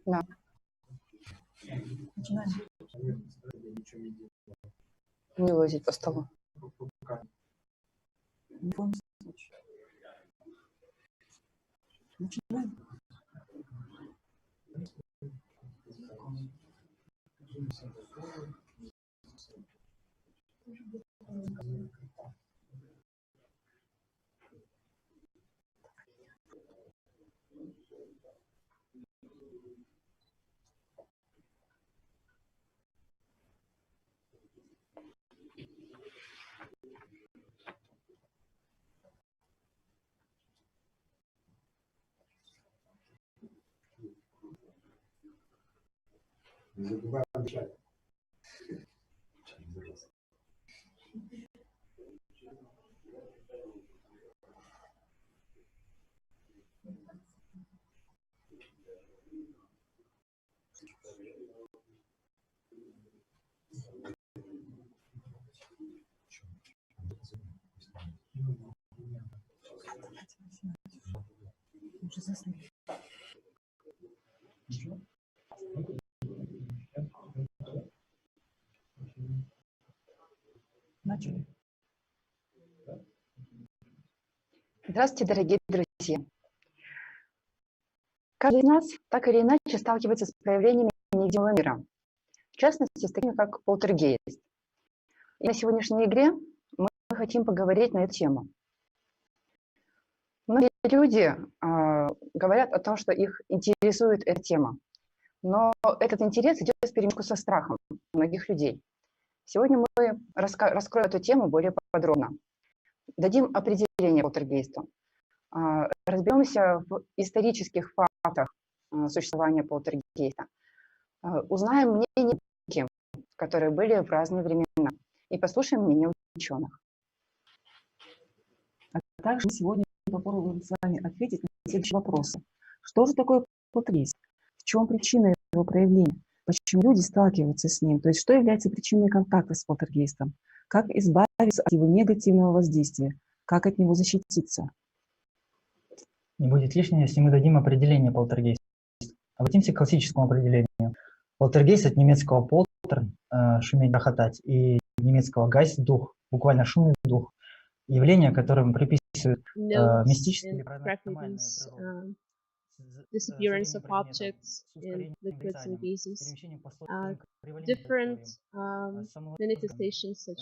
Да. Начинаем. Не лазить по столу. Ни в коем случае. Начинаем. Не забываем дышать. Уже заснули. Начали. Здравствуйте, дорогие друзья. Каждый из нас так или иначе сталкивается с проявлениями невидимого мира, в частности, с такими как полтергейст. И на сегодняшней игре мы хотим поговорить на эту тему. Многие люди говорят о том, что их интересует эта тема, но этот интерес идет вперемешку со страхом у многих людей. Сегодня мы раскроем эту тему более подробно. Дадим определение полтергейсту. Разберемся в исторических фактах существования полтергейста. Узнаем мнения, которые были в разные времена, и послушаем мнение ученых. А также сегодня попробуем с вами ответить на следующие вопросы. Что же такое полтергейст? В чем причина его проявления? Почему люди сталкиваются с ним? То есть что является причиной контакта с полтергейстом? Как избавиться от его негативного воздействия? Как от него защититься? Не будет лишним, если мы дадим определение полтергейста. Обратимся к классическому определению. Полтергейст от немецкого полтер, шуметь, грохотать, и немецкого гайст, дух, буквально шумный дух. Явление, которым приписывают мистические или паранормальные природы. Disappearance of objects in liquids and gases, different manifestations such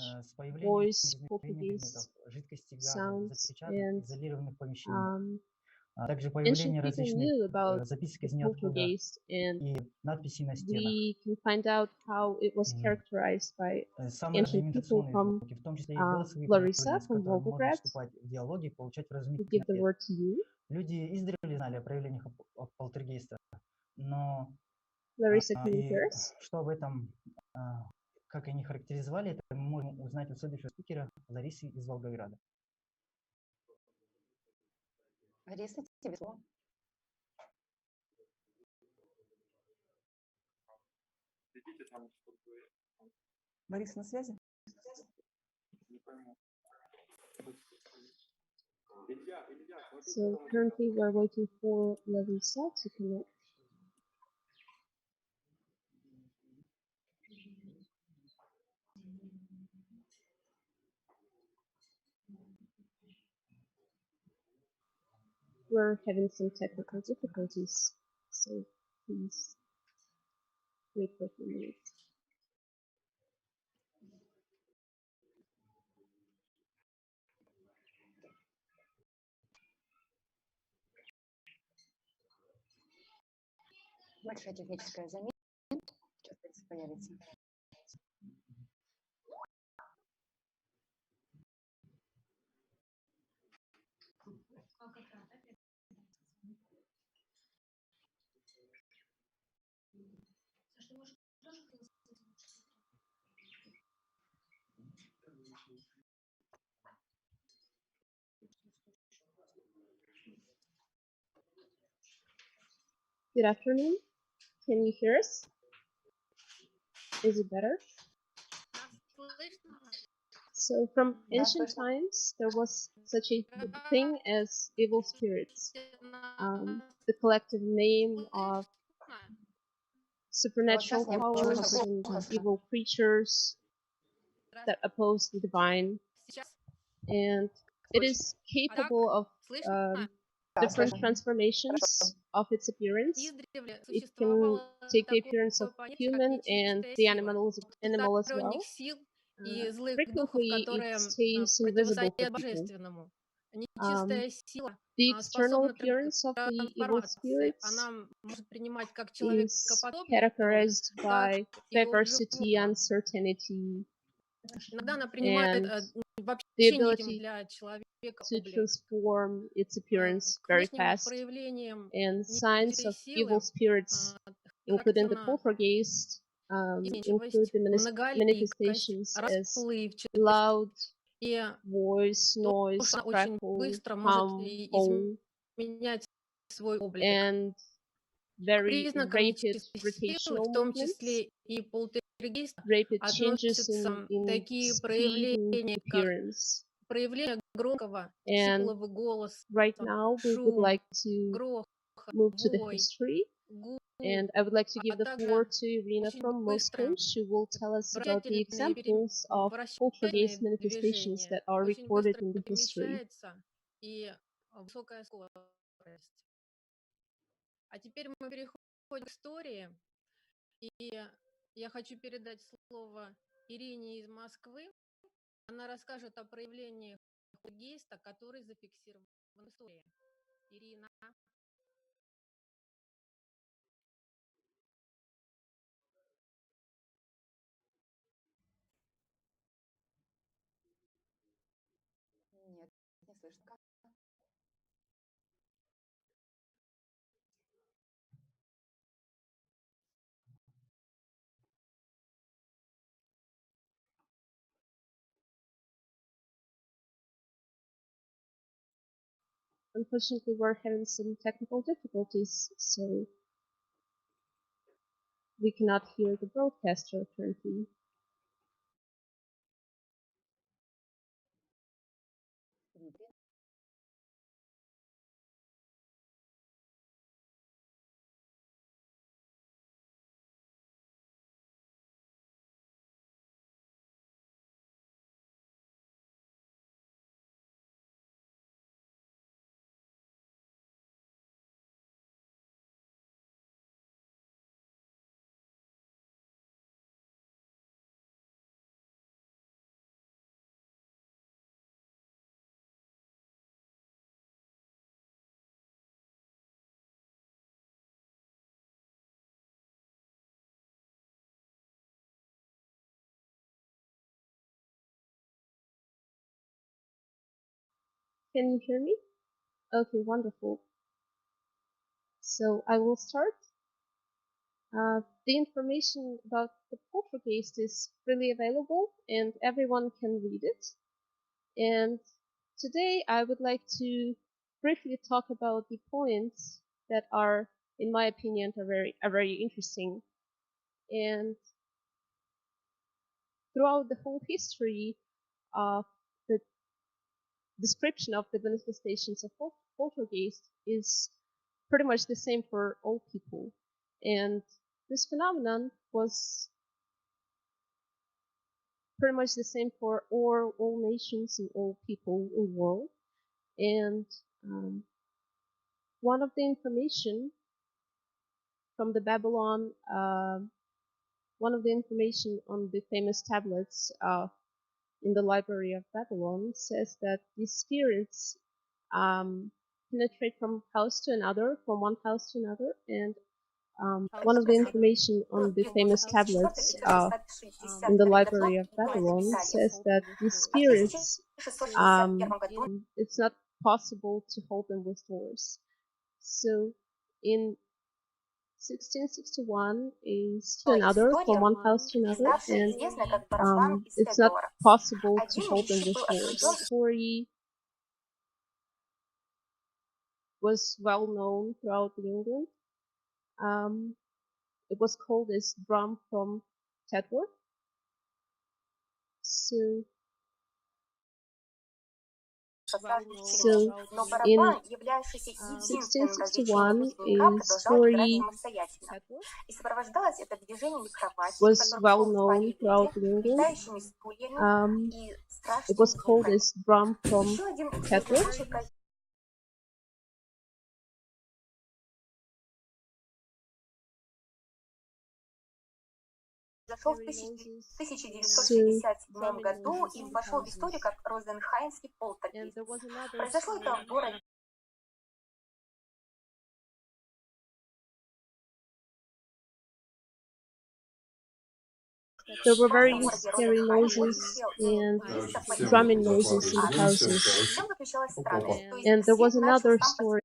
voice, poltergeist, sounds, and также ancient появление people различных knew about записок the из ниоткуда poltergeist, and и надписей на стенах. we can find out how it was characterized by Самые ancient people имитационные from звуки, в том числе и голосовые Larissa проявления, с from которыми можно Volgograd. вступать в диалоги и получать We вразумительный give the ответ. word to you. Люди издревле знали о проявлениях полтергейста, но Larissa, can you и hear us? что об этом, как они характеризовали, это мы можем узнать у следующего спикера Ларисы из Волгограда. Лариса, тебе слово. Лариса на связи? So currently we're waiting for Larissa to connect. We're having some technical difficulties, so please wait for a few minutes. Большая техническая замена. Сейчас появится. Good afternoon. Can you hear us? Is it better? So from ancient times, there was such a thing as evil spirits, the collective name of supernatural powers and evil creatures that oppose the divine, and it is capable of different transformations of its appearance. It can take the appearance of human and the animal as well. Frequently, it stays invisible for people. The external appearance of the evil spirits is characterized by diversity, uncertainty, and the ability to transform its appearance very fast. And signs of evil spirits, including the poltergeist, include the manifestations as loud voice, noise, crackle, hum, hole, and very rapid rotational movements, rapid changes in speed and appearance. And right now we would like to move to the history, and I would like to give the floor to Irina from Moscow. She will tell us about the examples of poltergeist manifestations that are recorded in the history. А теперь мы переходим к истории, и я хочу передать слово Ирине из Москвы. Она расскажет о проявлениях полтергейста, который зафиксирован в истории. Ирина. Нет, не слышно. Unfortunately, we're having some technical difficulties, so we cannot hear the broadcaster currently. Can you hear me? Okay, wonderful. So I will start. The information about the poltergeist is freely available and everyone can read it. And today I would like to briefly talk about the points that are, in my opinion, are very interesting. And throughout the whole history of the description of the manifestations of poltergeist is pretty much the same for all people. And this phenomenon was pretty much the same for all nations and all people in the world. And one of the information from the Babylon, one of the information on the famous tablets in the Library of Babylon says that these spirits penetrate from house to another, from one house to another, and one of the information on the famous tablets in the Library of Babylon says that these spirits, it's not possible to hold them with doors. So in 1661 is to another, from one house to another, and it's not possible to hold them with doors. The story was well known throughout England. It was called as drum from Tedworth. So So in 1661, a story was well known throughout New England. It was called as Drum from Petworth. Зашел в 1067 году и вошел в историю как розенхаймский полтергейст. Произошло это в городе. There were very scary noises and drumming noises in the houses. And there was another story.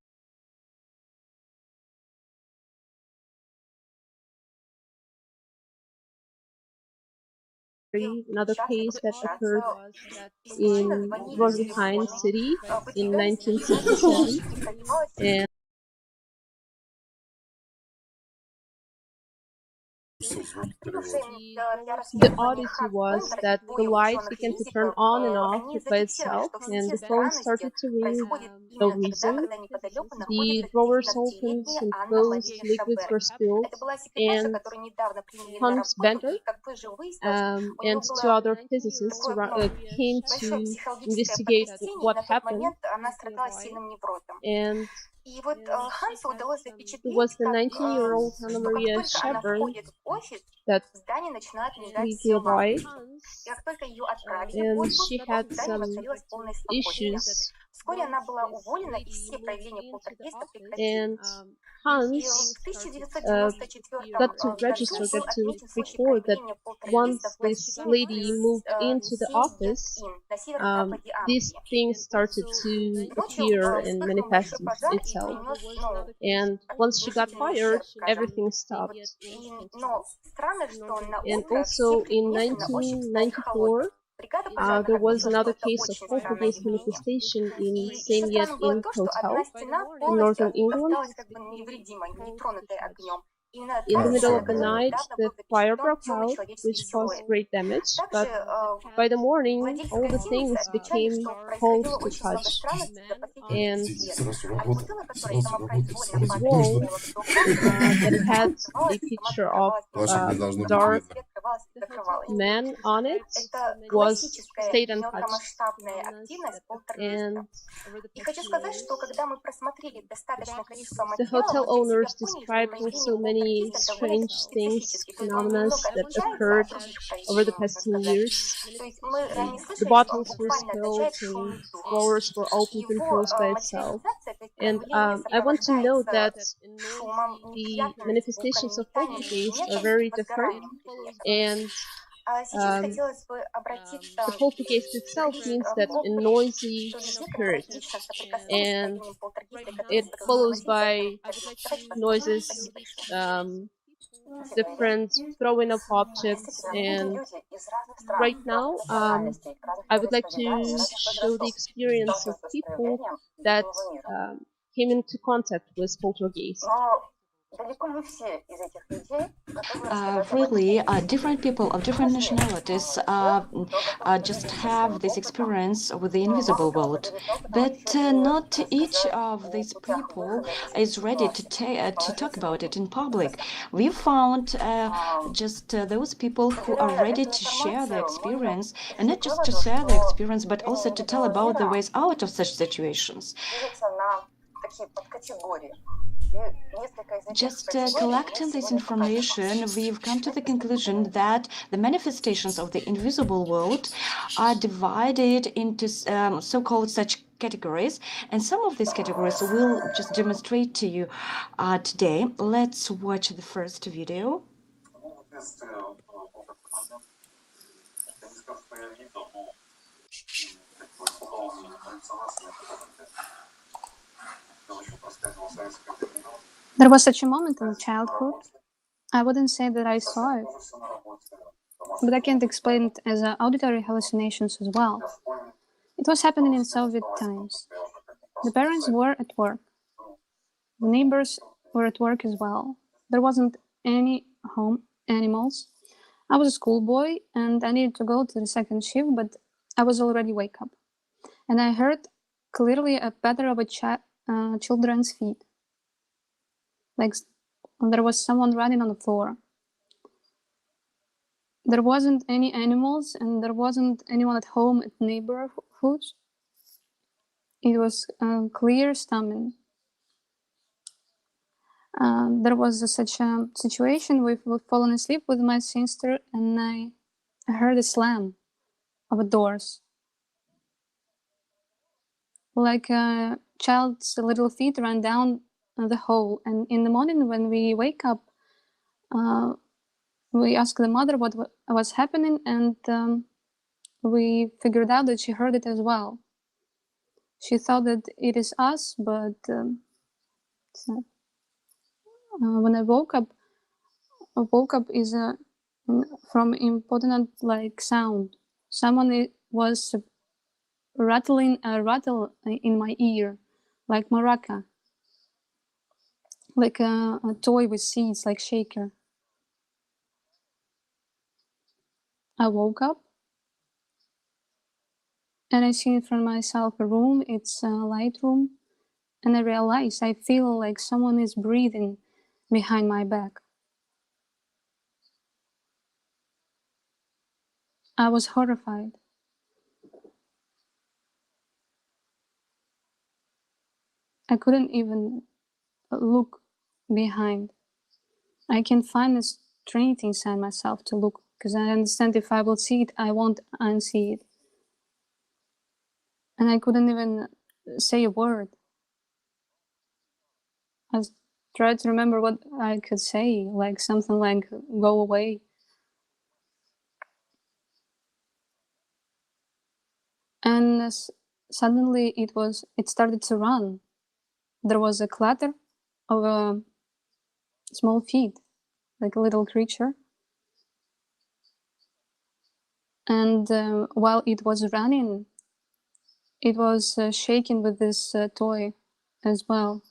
Another case that occurred in Rosenheim City in 1967. And the oddity was that the light began to turn on and off by itself, and the phone started to ring for no reason. The drawers opened and closed, liquids were spilled, and Hans Bender and two other physicists came to investigate what happened. And И вот Хансу удалось запечатлеть, it was the 19-year-old Anna Maria Shepard that we arrived, and she had some issues. Вскоре она была уволена, и все проявления полтергейста And прекратились. Hans В 1994 got to register, got to record that once this lady moved into the office, these things started to appear and manifest itself. And once she got fired, everything stopped. And also in 1994, there was another case of poltergeist manifestation in St. Yet Inn Hotel in northern England. In the middle of the night, the fire broke out, which caused great damage, but by the morning, all the things became cold to touch. And the wall that had a picture of a dark man on it was stayed untouched. And the hotel owners described also many strange things, phenomena that occurred over the past 10 years. The bottles were spilled and drawers were opened and closed by itself. And I want to note that the manifestations of poltergeist are very different, and the poltergeist itself means that a noisy spirit, and it follows by noises, different throwing of objects. And right now, I would like to show the experience of people that came into contact with poltergeist. Really, different people of different nationalities just have this experience with the invisible world, but not each of these people is ready to talk about it in public. We found just those people who are ready to share their experience, and not just to share their experience, but also to tell about the ways out of such situations. Just collecting this information, we've come to the conclusion that the manifestations of the invisible world are divided into so-called such categories, and some of these categories we'll just demonstrate to you today. Let's watch the first video. There was such a moment in childhood. I wouldn't say that I saw it, but I can't explain it as auditory hallucinations as well. It was happening in Soviet times. The parents were at work. The neighbors were at work as well. There wasn't any home animals. I was a schoolboy and I needed to go to the second shift, but I was already wake up. And I heard clearly a pattern of children's feet. Like there was someone running on the floor. There wasn't any animals and there wasn't anyone at home at neighborhoods. It was clear stomach. There was such a situation. We've fallen asleep with my sister and I heard a slam of doors. Like a child's little feet ran down the hole. And in the morning when we wake up, we asked the mother what was happening, and we figured out that she heard it as well. She thought that it is us, but it's not. When I woke up is from important like sound. Someone was rattling a rattle in my ear, like maraca, like a toy with seeds, like shaker. I woke up and I see in front of myself a room. It's a light room, and I realize I feel like someone is breathing behind my back. I was horrified. I couldn't even look behind. I can find a strength inside myself to look, because I understand if I will see it, I won't unsee it. And I couldn't even say a word. I tried to remember what I could say, like something like, go away. And suddenly it started to run. There was a clatter of a small feet, like a little creature. And while it was running, it was shaking with this toy as well,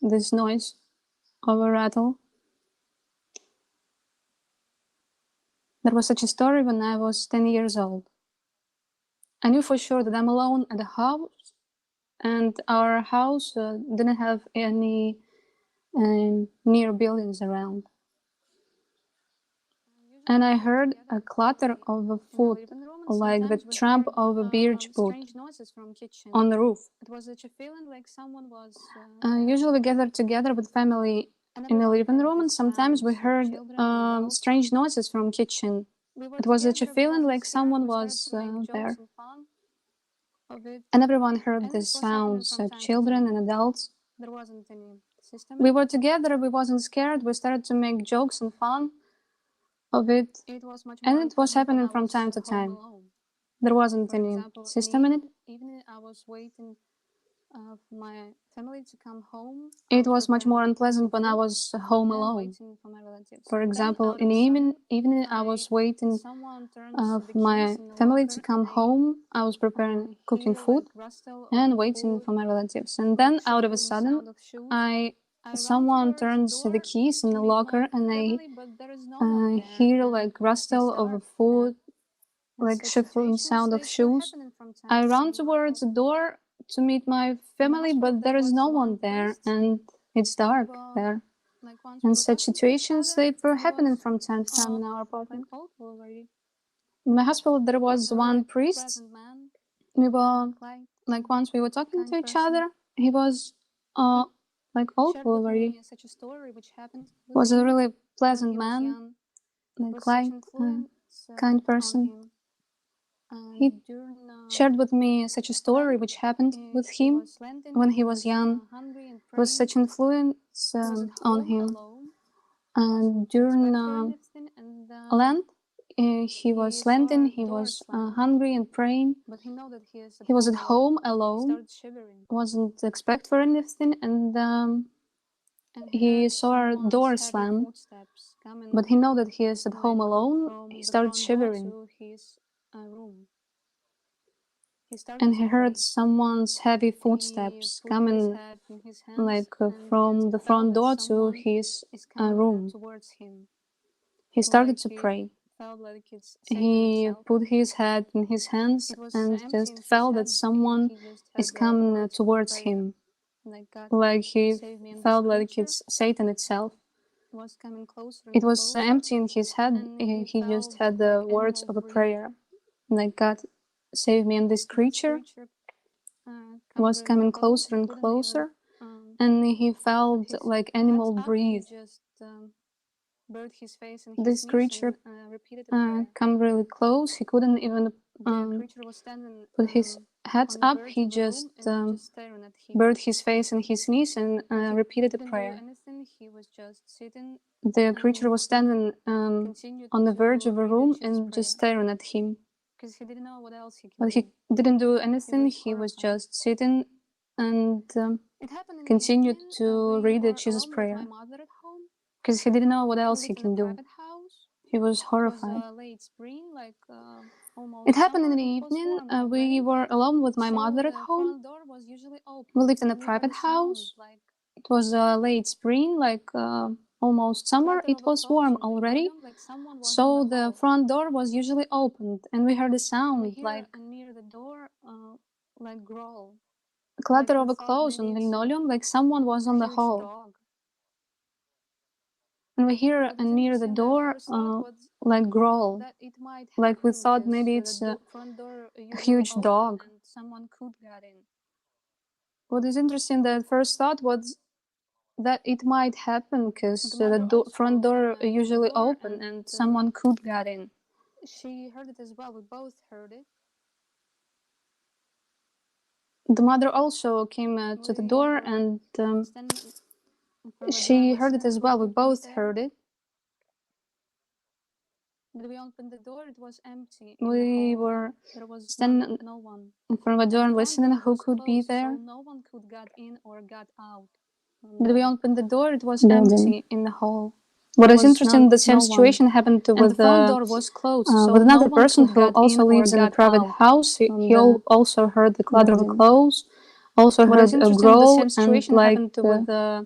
this noise of a rattle. There was such a story when I was 10 years old. I knew for sure that I'm alone at the house, and our house didn't have any near buildings around. And I heard a clatter of a foot, like the tramp of a birch boot on the roof. It was such a feeling like someone was... usually we gather together with family in the living room, and sometimes we heard strange noises from kitchen. It was such a feeling like someone was there. And everyone heard the sounds of children and adults. There wasn't any system. We were together, we wasn't scared, we started to make jokes and fun of it, and it was happening from time to time. There wasn't any system in it. Even I was waiting for my family to come home. It was much more unpleasant when I was home alone. For example, in the evening I was waiting for my family to come home. I was preparing, cooking food and waiting for my relatives. And then out of a sudden, someone turns the keys in the locker, and I hear like rustle of a foot, like shuffling sound of shoes. I run towards the door to meet my family, but there is no one there, and it's dark there. And such situations, they were happening from time to time in our apartment. In my hospital, there was one priest. We were, like, once we were talking to each other. He was like awful already. Was a really pleasant man, like light, kind person. He shared with me such a story which happened with him when he was young, with such influence on him. And during Lent, he was Lenten, he was hungry and praying. He was at home alone, wasn't expect for anything, and he saw a door slam, but he know that he is at home alone. He started shivering. And he heard someone's heavy footsteps coming like from the front door to his room. He started to pray. he put his head in his hands and just felt that someone is coming towards him. Like he felt like it's Satan itself. It was empty in his head. He just had the words of a prayer. Like, God, save me. And this creature was coming closer and closer. And he felt like animal breathe. This creature come really close. He couldn't even put his head up. He just buried his face in his knees and repeated a prayer. The creature was standing on the verge of a room and just staring at him. But he didn't do anything. He was just sitting and continued to read the Jesus prayer because he didn't know what else he can do. He was horrified. It happened in the evening. We were alone with my mother at home. We lived in a private house. It was late spring, like almost summer. It was warm already. So the front door was usually opened, and we heard a sound like clatter of a clothes on linoleum, like someone was on the hall. And we hear near the door like growl, like we thought maybe it's a huge dog. What is interesting, the first thought was that it might happen because the front door usually open and someone could get in. She heard it as well. We both heard it. The mother also came to the door and she heard it as well. We both heard it. But we opened the door, it was empty. We were standing in front of the door and listening who could be there. So no one could get in or get out. But we opened the door, it was empty in the hall. What is interesting, the same situation happened with the front door was closed. With another person who also lives in a private house. He also heard the clatter of clothes. Also heard a growl and like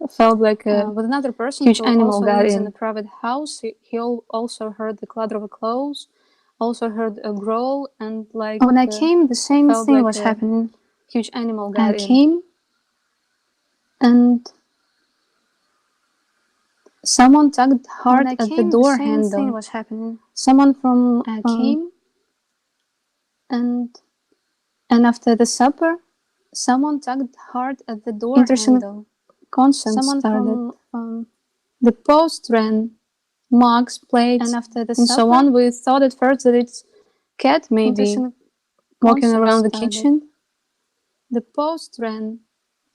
felt like a with another person huge animal got in a private house. He also heard the clatter of clothes, also heard a growl and like when I came, the same thing was happening. Huge animal got in. I came and someone tugged hard at the door handle. Same thing was happening. Someone from came and after the supper. Someone tugged hard at the door handle. Concert started. The post ran, mugs, plates, and after the supper, so on. We thought at first that it's cat maybe walking around the kitchen. The post ran,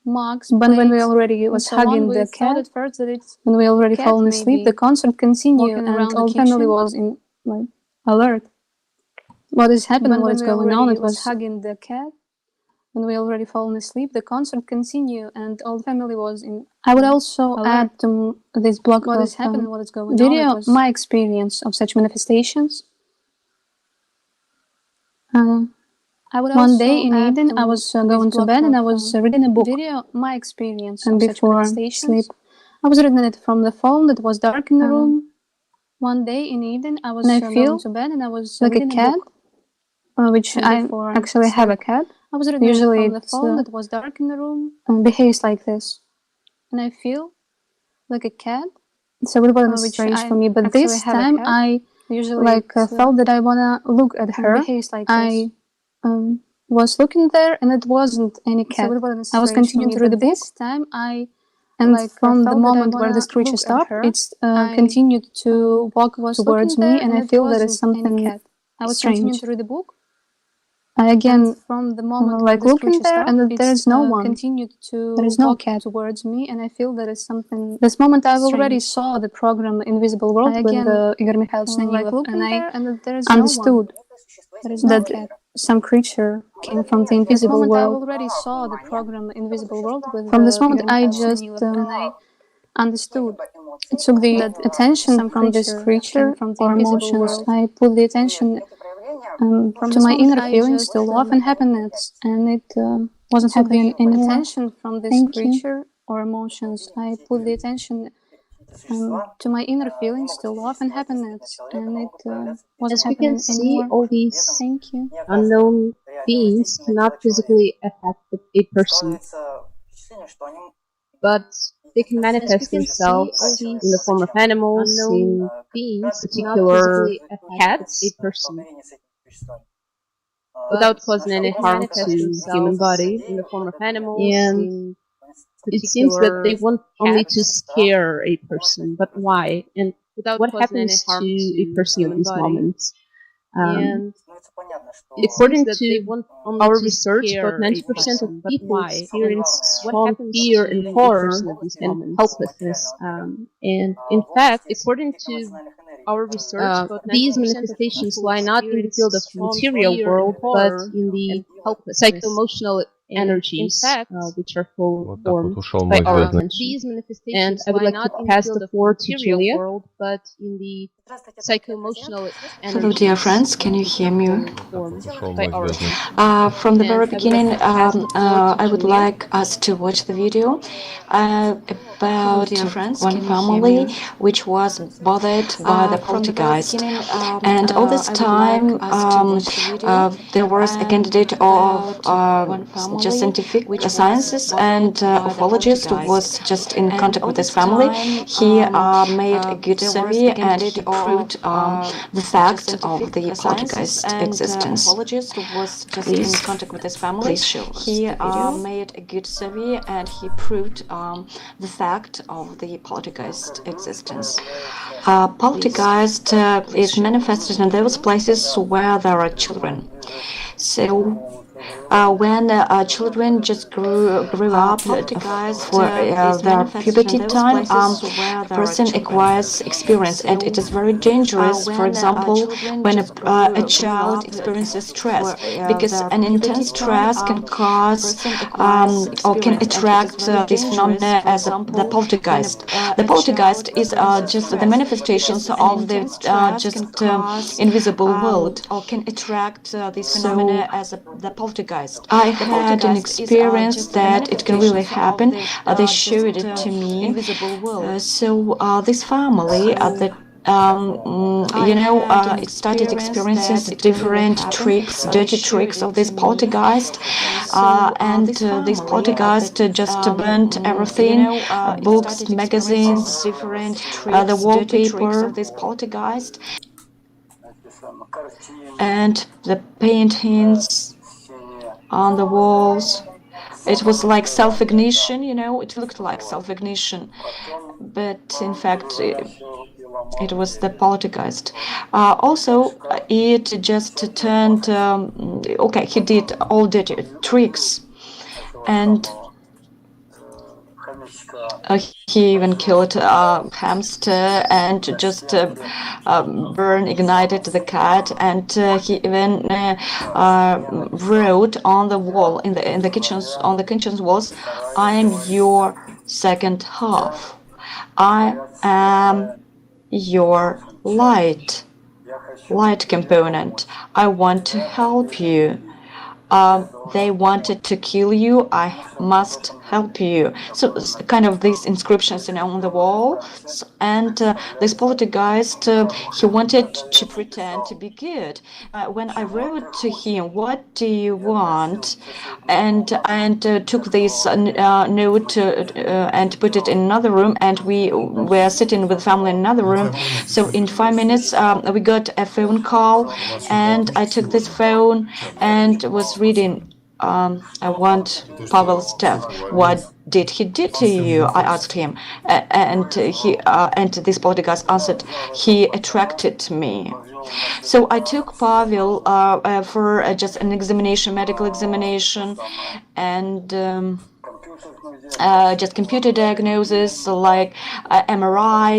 mugs, but when we already was hugging the cat, at first that it's when we already fallen asleep, the concert continued and all the family was in like alert. What is happening? What is going on? It was hugging the cat. When we already fallen asleep, the concert continued and all the family was in. I would also add to this block what is happening, what is going video, on. My experience of such manifestations. I would one day in evening, I was going to bed and I was reading a book. Video, my experience and of before such sleep, I was reading it from the phone. That was dark in the room. One day in evening, I was going to bed and I was like reading a cat, which I actually have a cat. I was reading usually from the phone. It was dark in the room and behaves like this, and I feel like a cat. So it wasn't strange for me, but this time I usually like felt that I wanna look at her. Like I was looking there, and it wasn't any cat. So I was continuing to read the book. This time and like from the moment where this creature stopped, it's continued to walk towards me, and I feel that it's something I was continuing to read the book. I again from the moment like looking there and there is no one. Continued to there is no cat towards me, and I feel that is something. This moment I already saw the program Invisible World with Igor Mikhailovich Naniilov, and I understood that some creature came from the invisible world. I already saw the program Invisible World with from this moment I just understood. It took the attention from this creature or emotions. I put the attention to my inner feelings to love and happiness, and it wasn't having any attention from this creature or emotions. I put the attention to my inner feelings, to love and happiness, and it wasn't As we can happening see, anymore. all these Thank you. unknown beings cannot physically affect a person, but they can manifest themselves in the form of animals, in particular cats, without causing any harm to human body. And it seems that they want only to scare a person, but why? And what happens to a person at these moments? According to our research, about 90% of people experience strong fear and horror and helplessness. And in fact, according to our research, these manifestations lie not in the field of the material world, but in the psycho-emotional energies, which are formed by our attention. And I would like to pass the floor to Julia. Hello, dear friends, can you hear me? From the very beginning, I would like us to watch the video about one family which was bothered by the poltergeist. And all this time, there was a candidate of just scientific sciences and uffologist who was just in contact with this family. He made a good survey and he proved the fact of the poltergeist existence. Please show us the video. He made a good survey and he proved the fact of the poltergeist existence. Poltergeist is manifested in those places where there are children. So when children just grew up for their puberty time, a person acquires experience, and it is very dangerous. For example, when a child experiences stress, because an intense stress can cause or can attract this phenomena as the poltergeist. The poltergeist is just the manifestations of the invisible world, or can attract this phenomena as the poltergeist. I had an experience that it can really happen. They showed it to me. So this family it started experiencing different tricks, dirty tricks of this poltergeist, and this poltergeist just burnt everything, books, magazines, the wallpaper of this poltergeist, and the paintings on the walls. It was like self-ignition, it looked like self-ignition, but in fact it was the poltergeist. Also, it just turned, he did all dirty tricks, and he even killed a hamster and just ignited the cat, and he even wrote on the wall in the kitchen's walls, "I am your second half. I am your light component. I want to help you. They wanted to kill you. I must help you." So kind of these inscriptions, on the wall. And this poltergeist, he wanted to pretend to be good. When I wrote to him, "What do you want?" and took this note and put it in another room, and we were sitting with family in another room. So in 5 minutes, we got a phone call, and I took this phone and was reading, "I want Pavel's death. What did he do to you?" I asked him, and this poltergeist answered, "He attracted me." So I took Pavel for just an examination, medical examination, and just computer diagnosis like MRI,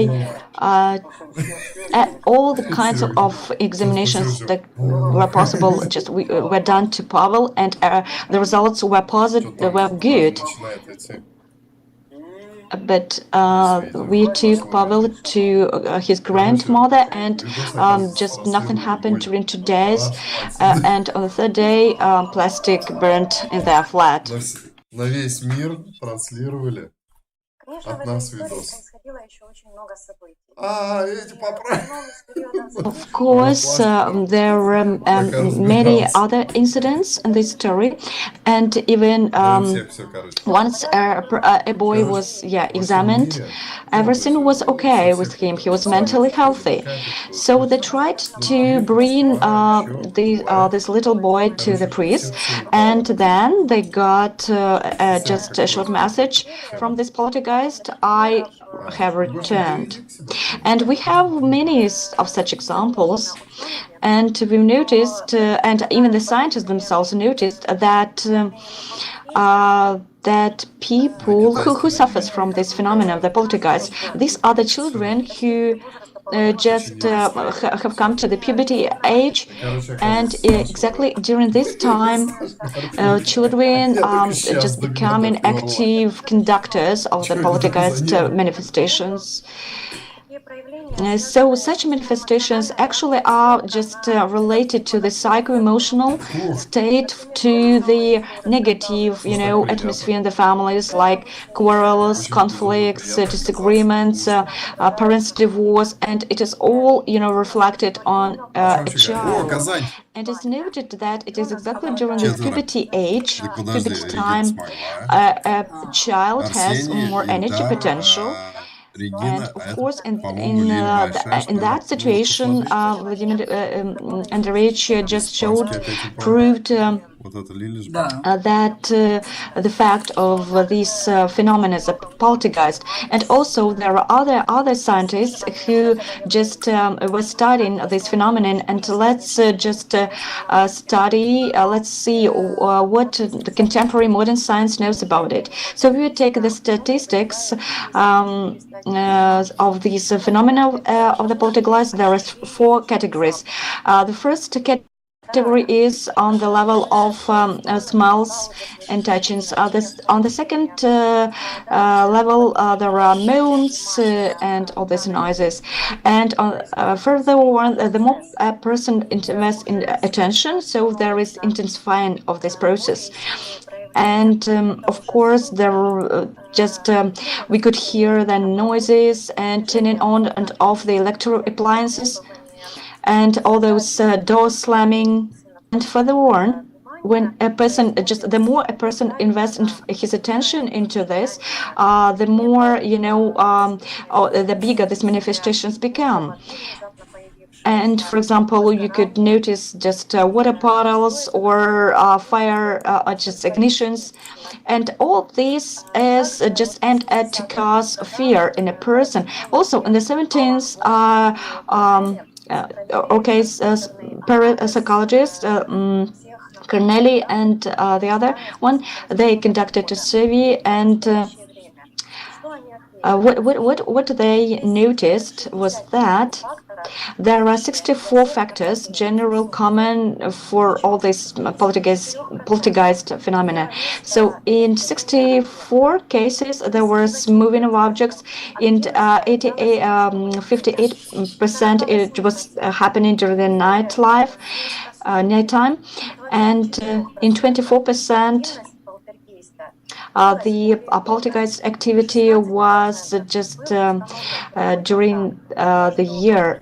all the kinds of examinations that were possible just were done to Pavel, and the results were positive, were good. But we took Pavel to his grandmother, and just nothing happened during 2 days. And on the 3rd day, plastic burnt in their flat. На весь мир транслировали от нас видос. Of course, there were many other incidents in this story, and even once a boy was examined, everything was okay with him. He was mentally healthy. So they tried to bring this little boy to the priest, and then they got just a short message from this poltergeist: "I have returned." And we have many of such examples. And we've noticed, and even the scientists themselves noticed, that that people who suffers from this phenomenon of the poltergeist, these are the children who just have come to the puberty age, and exactly during this time, children just becoming active conductors of the poltergeist manifestations. So such manifestations actually are just related to the psycho-emotional state, to the negative, atmosphere in the families, like quarrels, conflicts, disagreements, parents' divorce, and it is all, reflected on a child. And it's noted that it is exactly during the puberty age, puberty time, a child has more energy potential. And of course, in that situation, Vladimir Andreevich just proved that the fact of these phenomena is a poltergeist. And also there are other scientists who just were studying this phenomenon. And let's just study, let's see what the contemporary modern science knows about it. So we would take the statistics of these phenomena of the poltergeist. There are 4 categories. The first category is on the level of smells and touchings. On the second level, there are moans and all these noises. And furthermore, the more a person invests in attention, so there is intensifying of this process. And of course, there were just we could hear the noises and turning on and off the electro appliances, and all those doors slamming. And furthermore, when a person the more a person invests in his attention into this, the more the bigger these manifestations become. And for example, you could notice just water bottles or fire, just ignitions, and all this is just aimed at to cause fear in a person. Also, in the 17th, parapsychologists, Corneli and the other one, they conducted a survey, and what they noticed was that there are 64 factors, general common for all these poltergeist phenomena. So in 64 cases, there was moving of objects. In 58% it was happening during the nighttime, and in 24%, the poltergeist activity was just during the year.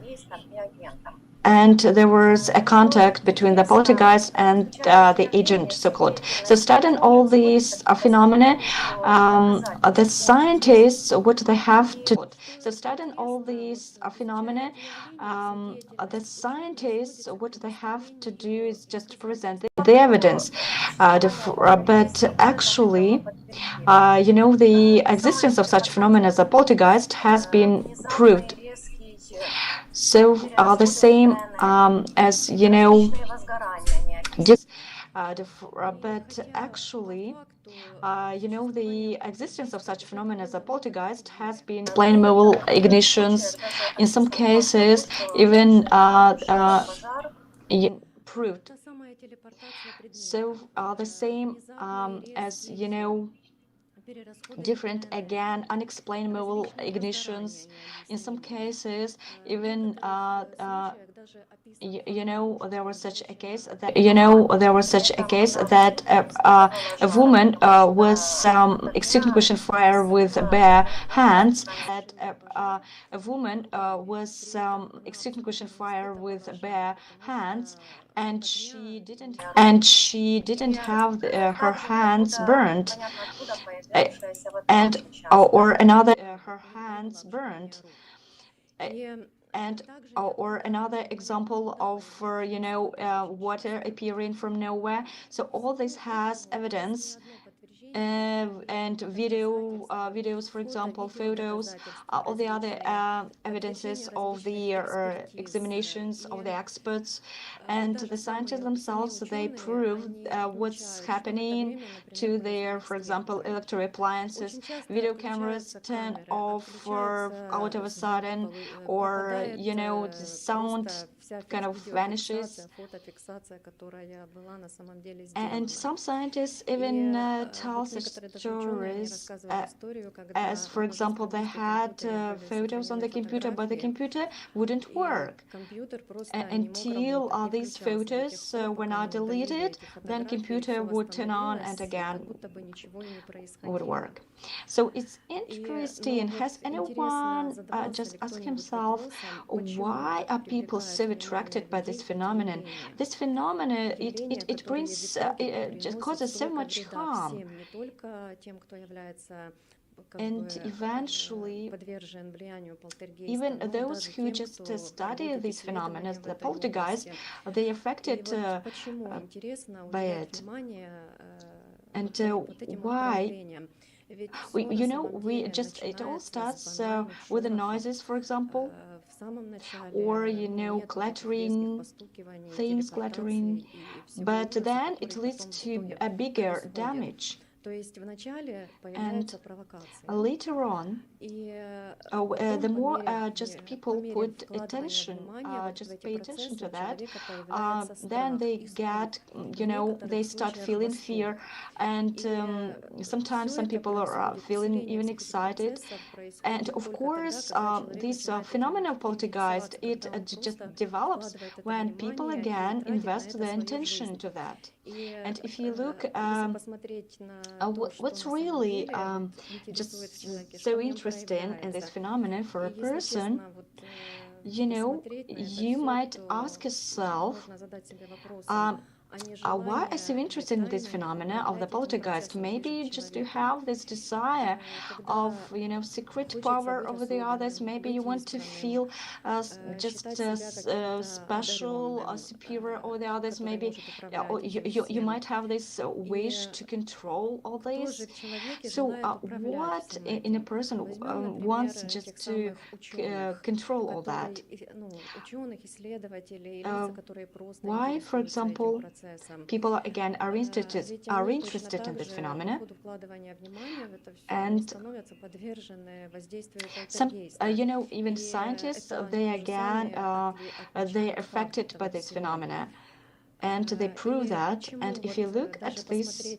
And there was a contact between the poltergeist and the agent, so-called. So studying all these phenomena, the scientists, what they have to do. So studying all these phenomena, the scientists, what they have to do is just present the evidence. But actually, the existence of such phenomena as a poltergeist has been proved. So the same as but actually, the existence of such phenomena as a poltergeist has been explained mobile ignitions, in some cases even proved. So the same as different, again, unexplainable ignitions, in some cases even there was such a case that a woman was extinguishing fire with bare hands. And she didn't have her hands burned, and or another her hands burned. Or another example of water appearing from nowhere. So all this has evidence and videos, for example, photos, all the other evidences of the examinations of the experts, and the scientists themselves. They prove what's happening to their, for example, electric appliances. Video cameras turn off out of a sudden, or the sound kind of vanishes. And some scientists even tell such stories as, for example, they had photos on the computer, but the computer wouldn't work until these photos were not deleted. Then computer would turn on and again would work. So it's interesting. Has anyone just asked himself, why are people so attracted by this phenomenon? This phenomenon, it brings, it just causes so much harm. And eventually, even those who just study these phenomena, the poltergeist, they affected by it. And why? It all starts with the noises, for example, or clattering things, but then it leads to a bigger damage. And later on, the more just people put attention, just pay attention to that, then they get, they start feeling fear, and sometimes some people are feeling even excited. And of course, this phenomenon of poltergeist, it just develops when people again invest their attention to that. And if you look, what's really just so interesting in this phenomenon for a person, you might ask yourself, why are so interested in this phenomena of the poltergeist? Maybe just you have this desire of, secret power over the others. Maybe you want to feel just special or superior over the others. Maybe you might have this wish to control all this. So what in a person wants just to control all that? Why, for example, people again are interested in this phenomena, and some even scientists, they again they're affected by this phenomena, and they prove that. And if you look at this,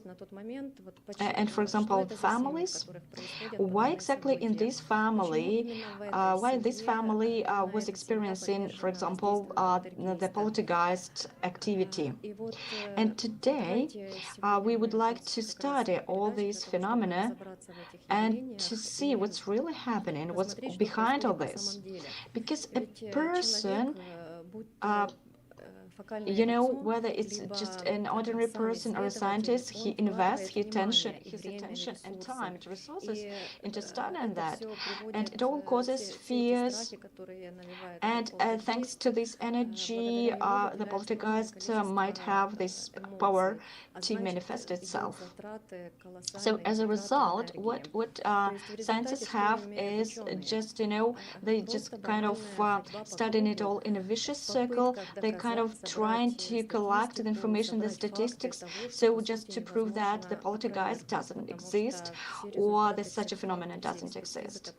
and for example, families, why exactly in this family, why this family was experiencing, for example, the poltergeist activity. And today, we would like to study all these phenomena and to see what's really happening, what's behind all this. Because a person, whether it's just an ordinary person or a scientist, he invests his attention and time and resources into studying that, and it all causes fears. And thanks to this energy, the poltergeist might have this power to manifest itself. So as a result, what scientists have is just, they just kind of studying it all in a vicious circle. They kind of trying to collect the information, the statistics, so just to prove that the poltergeist doesn't exist, or that such a phenomenon doesn't exist.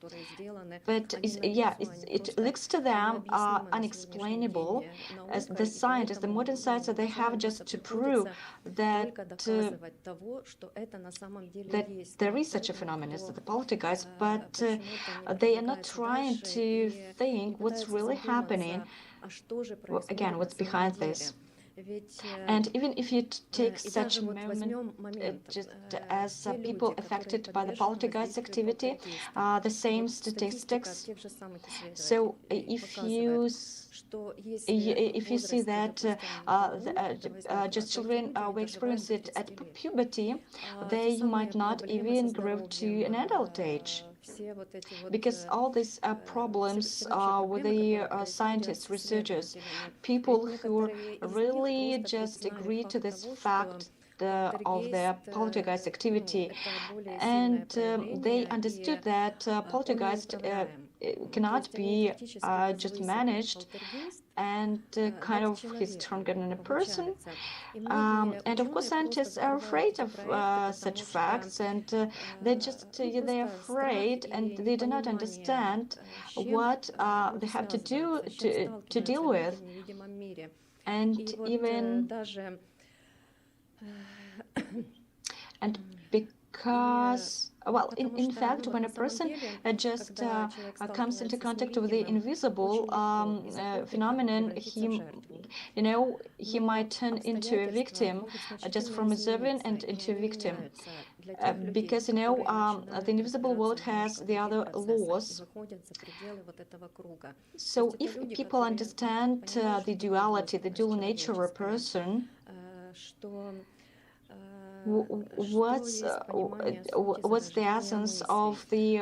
But it looks to them unexplainable, as the scientists, the modern scientists, they have just to prove that there is such a phenomenon as the poltergeist, but they are not trying to think what's really happening. again, what's behind this. And even if you take such a moment just as people affected by the poltergeist activity, the same statistics. So if you see that just children will experience it at puberty, they might not even grow to an adult age. Because all these problems with the scientists, researchers, people who really just agree to this fact of the poltergeist activity, and they understood that poltergeist cannot be just managed, and kind of he's stronger than a person. And of course, scientists are afraid of such facts, and they're afraid, and they do not understand what they have to do to deal with, and even and because, well, in fact, when a person just comes into contact with the invisible phenomenon, he might turn into a victim, just from observing and into a victim. Because, the invisible world has the other laws. So if people understand the duality, the dual nature of a person, what's the essence of the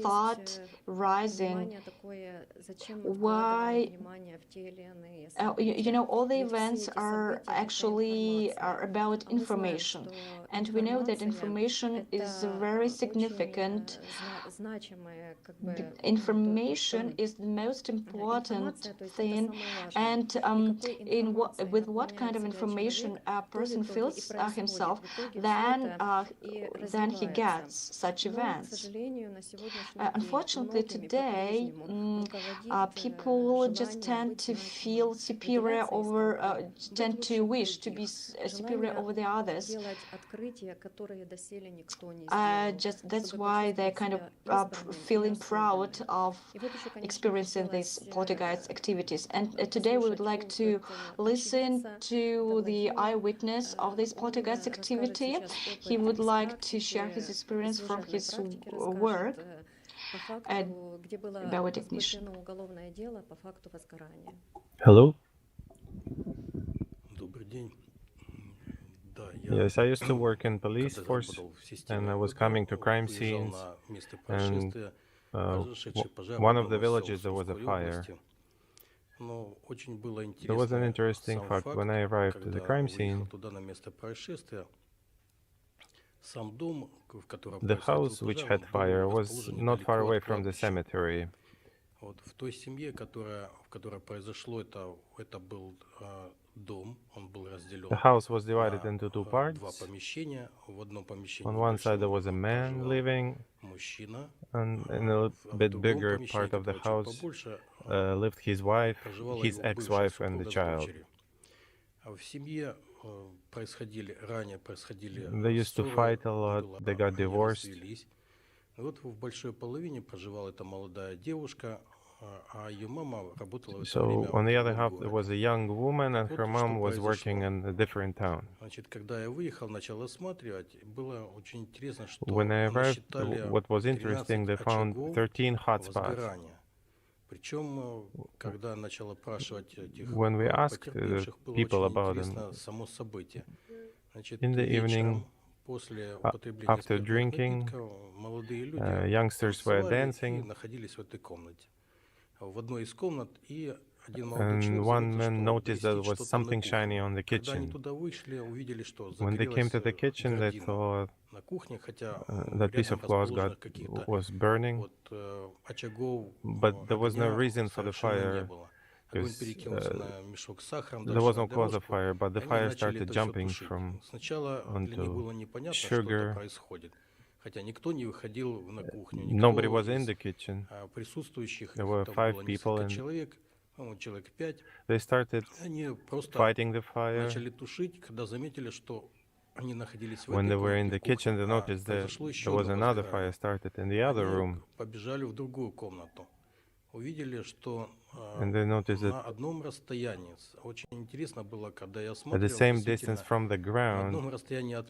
thought rising? Why, all the events are actually about information, and we know that information is very significant. Information is the most important thing, and with what kind of information a person feels himself, then he gets such events. Unfortunately, today, people just tend to feel superior over, tend to wish to be superior over the others. That's why they're kind of feeling proud of experiencing these poltergeist activities. And today we would like to listen to the eyewitness of this poltergeist activity. He would like to share his experience from his work at biotechnician. Hello? Yes, I used to work in police force, and I was coming to crime scenes, and one of the villages there was a fire. There was an interesting fact. When I arrived at the crime scene, the house which had fire was not far away from the cemetery. The house was divided into two parts. On one side there was a man living, and in a bit bigger part of the house lived his wife, his ex-wife, and the child. They used to fight a lot, they got divorced. So on the other half there was a young woman, and her mom was working in a different town. When I arrived, what was interesting, they found 13 hotspots. When we asked people about them, in the evening, after drinking, youngsters were dancing, and one man noticed that there was something shiny on the kitchen. When they came to the kitchen, they thought that piece of cloth was burning, but there was no reason for the fire, because there was no cause of fire, but the fire started jumping from onto sugar. Nobody was in the kitchen. There were 5 people, and they started fighting the fire. When they were in the kitchen, they noticed that there was another fire started in the other room. And they noticed that at the same distance from the ground,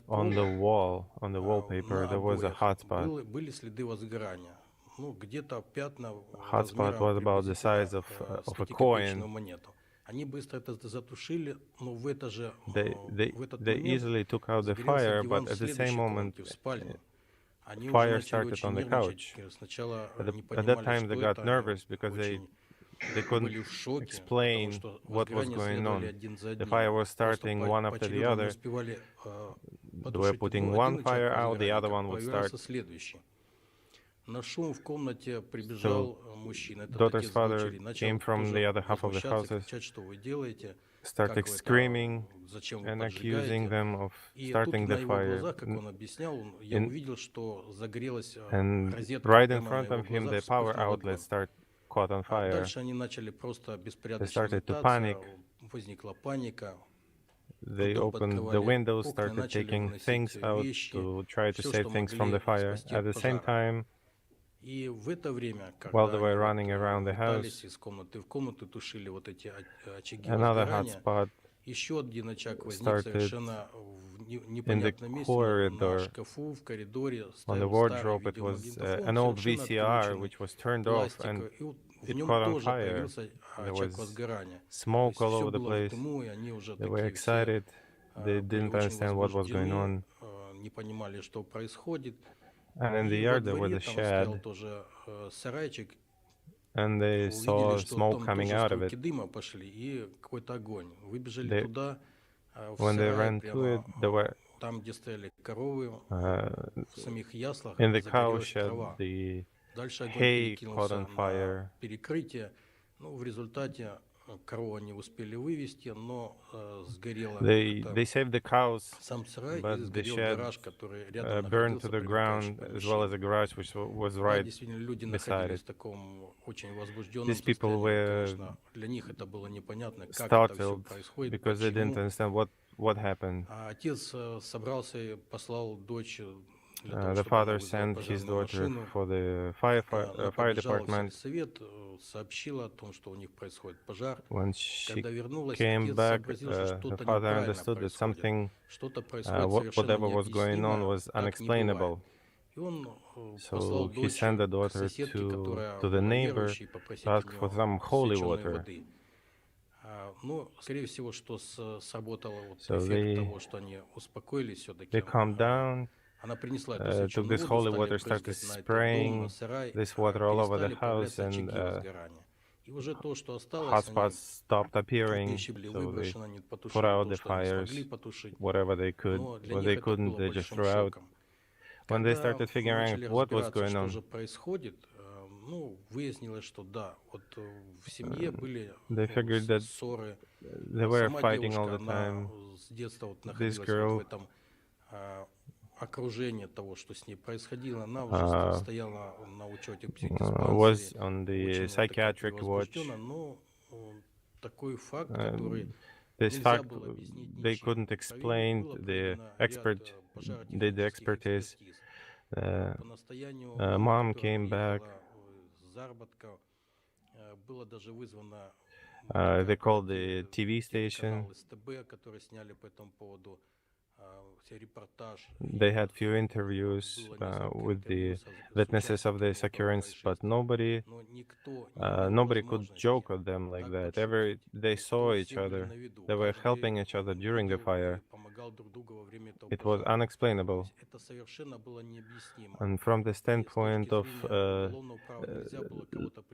on the wall, on the wallpaper, there was a hot spot. Hot spot was about the size of a coin. They easily took out the fire, but at the same moment, fire started on the couch. At that time, they got nervous because they couldn't explain what was going on. The fire was starting one after the other. They were putting one fire out, the other one would start. So daughter's father came from the other half of the houses, started screaming and accusing them of starting the fire. And right in front of him, the power outlet caught on fire. They started to panic. They opened the windows, started taking things out to try to save things from the fire. At the same time, while they were running around the house, another hot spot started in the corridor. On the wardrobe, it was an old VCR which was turned off, and it caught on fire. There was smoke all over the place. They were excited. They didn't understand what was going on. And in the yard there was a shed, and they saw smoke coming out of it. When they ran to it, there were in the cow shed, the hay caught on fire. They saved the cows, but the shed burned to the ground, as well as the garage, which was right beside it. These people were startled because they didn't understand what happened. The father sent his daughter for the fire department. When she came back, the father understood that something, whatever was going on, was unexplainable. So he sent the daughter to the neighbor to ask for some holy water. So they calmed down, took this holy water, started spraying this water all over the house, and hot spots stopped appearing. So they put out the fires, whatever they could. What they couldn't, they just threw out. When they started figuring out what was going on, they figured that they were fighting all the time. This girl was on the psychiatric watch. This fact they couldn't explain. The expert did the expertise. Mom came back. They called the TV station. They had few interviews with the witnesses of this occurrence, but nobody could joke at them like that. They saw each other. They were helping each other during the fire. It was unexplainable. And from the standpoint of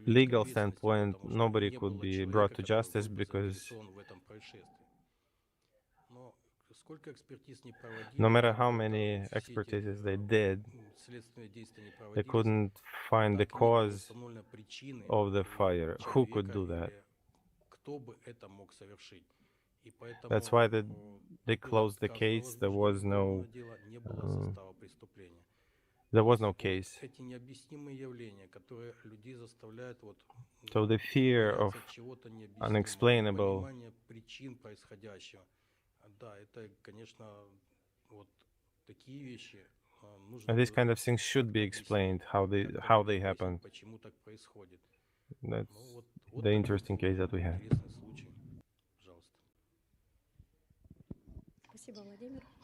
legal standpoint, nobody could be brought to justice because no matter how many expertises they did, they couldn't find the cause of the fire. Who could do that? That's why they closed the case. There was no case. So the fear of unexplainable, and these kind of things should be explained, how they happen. That's the interesting case that we had.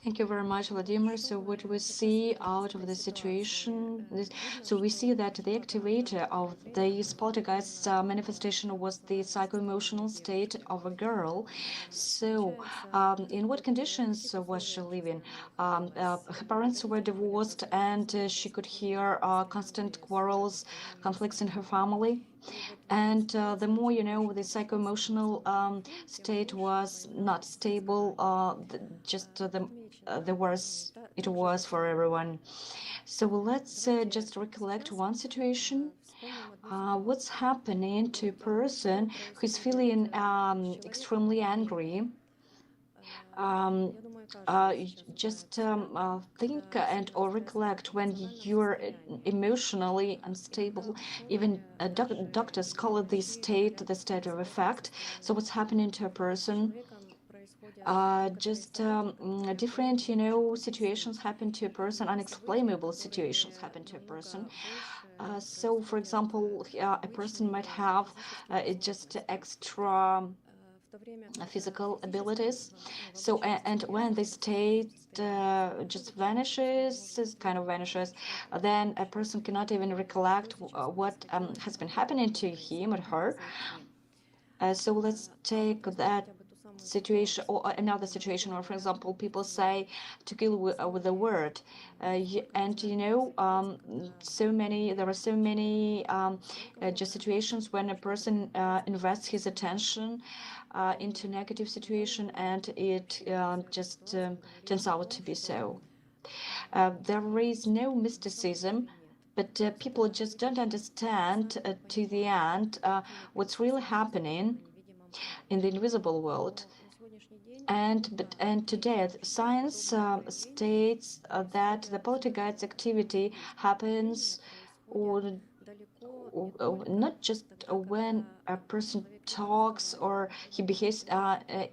Thank you very much, Vladimir. So what we see out of the situation, so we see that the activator of this poltergeist manifestation was the psycho-emotional state of a girl. So in what conditions was she living? Her parents were divorced, and she could hear constant quarrels, conflicts in her family. And the more, the psycho-emotional state was not stable, the worse it was for everyone. So let's just recollect one situation. What's happening to a person who's feeling extremely angry? Just think and or recollect when you're emotionally unstable. Even doctors call it the state of affect. So what's happening to a person? Different, situations happen to a person, unexplainable situations happen to a person. So, for example, a person might have just extra physical abilities. So, and when the state just vanishes, then a person cannot even recollect what has been happening to him or her. So let's take that situation or another situation where, for example, people say to kill with a word, and there are so many just situations when a person invests his attention into negative situation, and it just turns out to be so. There is no mysticism, but people just don't understand to the end what's really happening in the invisible world. And today, science states that the poltergeist activity happens or not just when a person talks or he behaves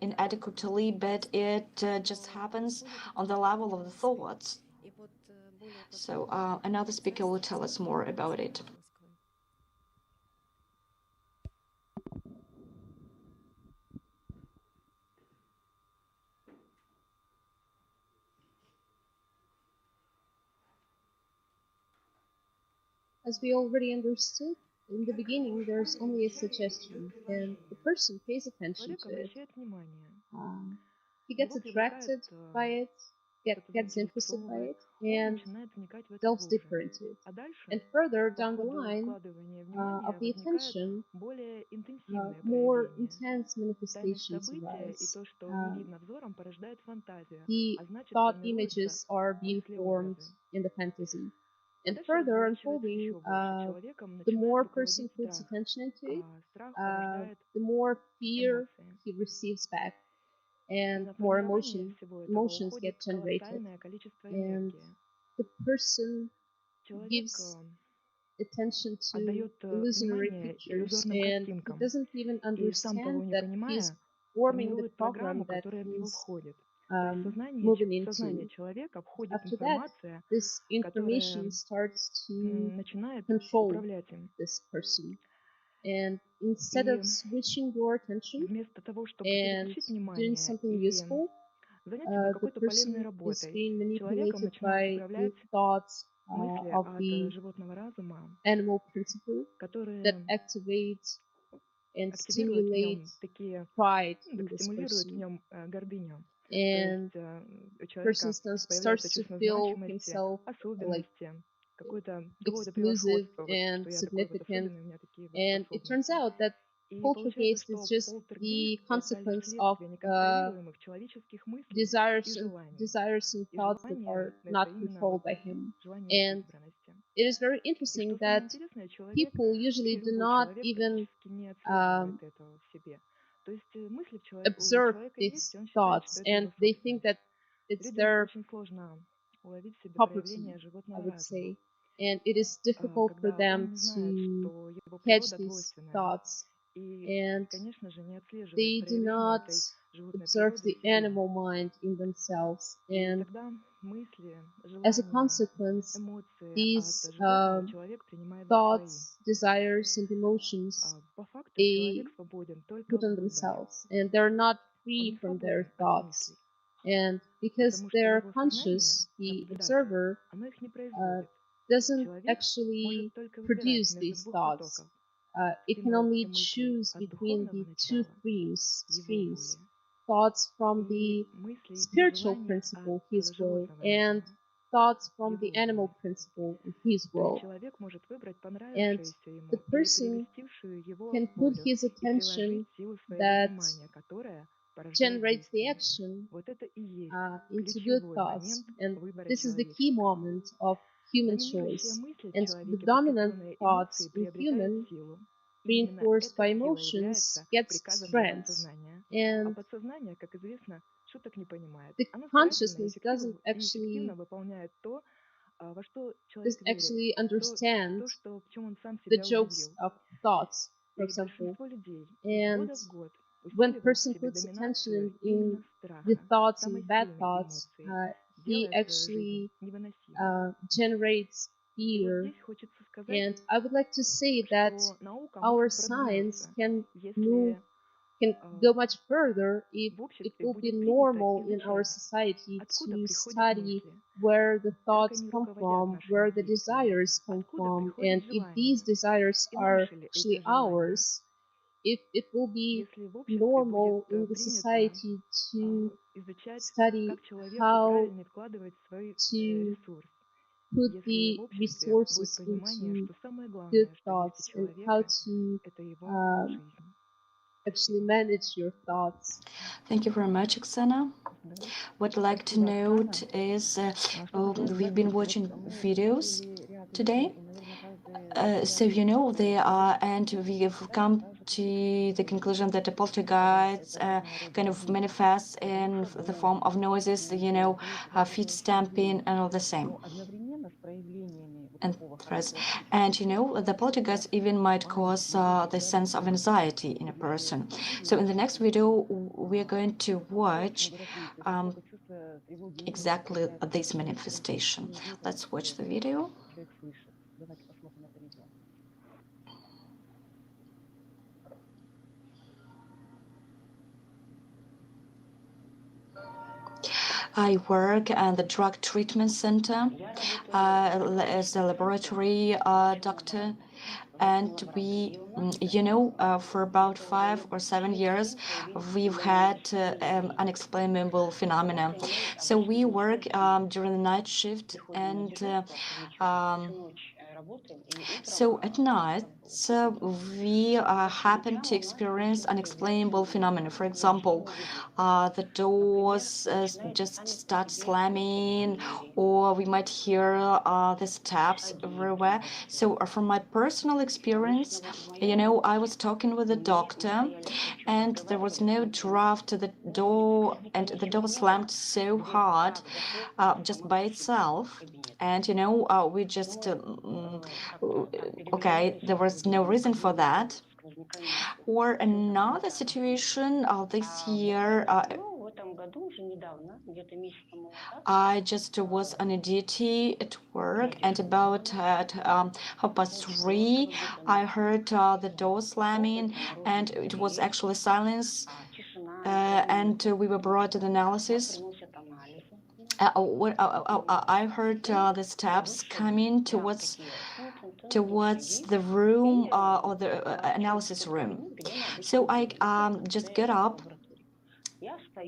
inadequately, but it just happens on the level of the thoughts. So another speaker will tell us more about it. As we already understood, in the beginning there's only a suggestion, and the person pays attention to it. He gets attracted by it, gets interested by it, and delves deeper into it. And further down the line of the attention, more intense manifestations arise. The thought images are being formed in the fantasy. And further unfolding, the more person puts attention into it, the more fear he receives back, and more emotions get generated, and the person gives attention to illusionary pictures, and he doesn't even understand that he's forming the program that he's moving into. After that, this information starts to control this person. And instead of switching your attention and doing something useful, the person is being manipulated by the thoughts of the animal principle that activates and stimulates pride in this person. And person starts to feel himself like exclusive and significant. And it turns out that poltergeist is just the consequence of desires and thoughts that are not controlled by him. And it is very interesting that people usually do not even observe these thoughts, and they think that it's their property, I would say. And it is difficult for them to catch these thoughts, and they do not observe the animal mind in themselves, and as a consequence, these thoughts, desires, and emotions, they put on themselves, and they're not free from their thoughts. And because they're conscious, the observer doesn't actually produce these thoughts. It can only choose between the two streams, thoughts from the spiritual principle, his will, and thoughts from the animal principle, his will. And the person can put his attention that generates the action into good thoughts. And this is the key moment of human choice. And the dominant thoughts in human, reinforced by emotions, gets strength. And the consciousness doesn't actually understand the jokes of thoughts, for example. And when a person puts attention in the thoughts and bad thoughts, he actually generates fear. And I would like to say that our science can go much further if it will be normal in our society to study where the thoughts come from, where the desires come from, and if these desires are actually ours, if it will be normal in the society to study how to put the resources into good thoughts and how to actually manage your thoughts. Thank you very much, Oksana. What I'd like to note is we've been watching videos today. So you know they are, and we have come to the conclusion that the poltergeist kind of manifests in the form of noises, you know, feet stamping and all the same. And you know, the poltergeist even might cause the sense of anxiety in a person. So in the next video, we're going to watch exactly this manifestation. Let's watch the video. I work at the drug treatment center as a laboratory doctor. And we, you know, for about 5 or 7 years, we've had unexplainable phenomena. So we work during the night shift, and so at night, we happen to experience unexplainable phenomena. For example, the doors just start slamming, or we might hear the steps everywhere. So from my personal experience, you know, I was talking with the doctor, and there was no draft to the door, and the door slammed so hard just by itself. And you know, we just okay, there was no reason for that. Or another situation this year, I just was on a duty at work, and about 3:30, I heard the door slamming, and it was actually silence, and we were brought to the analysis. I heard the steps coming towards the room or the analysis room. So I just got up,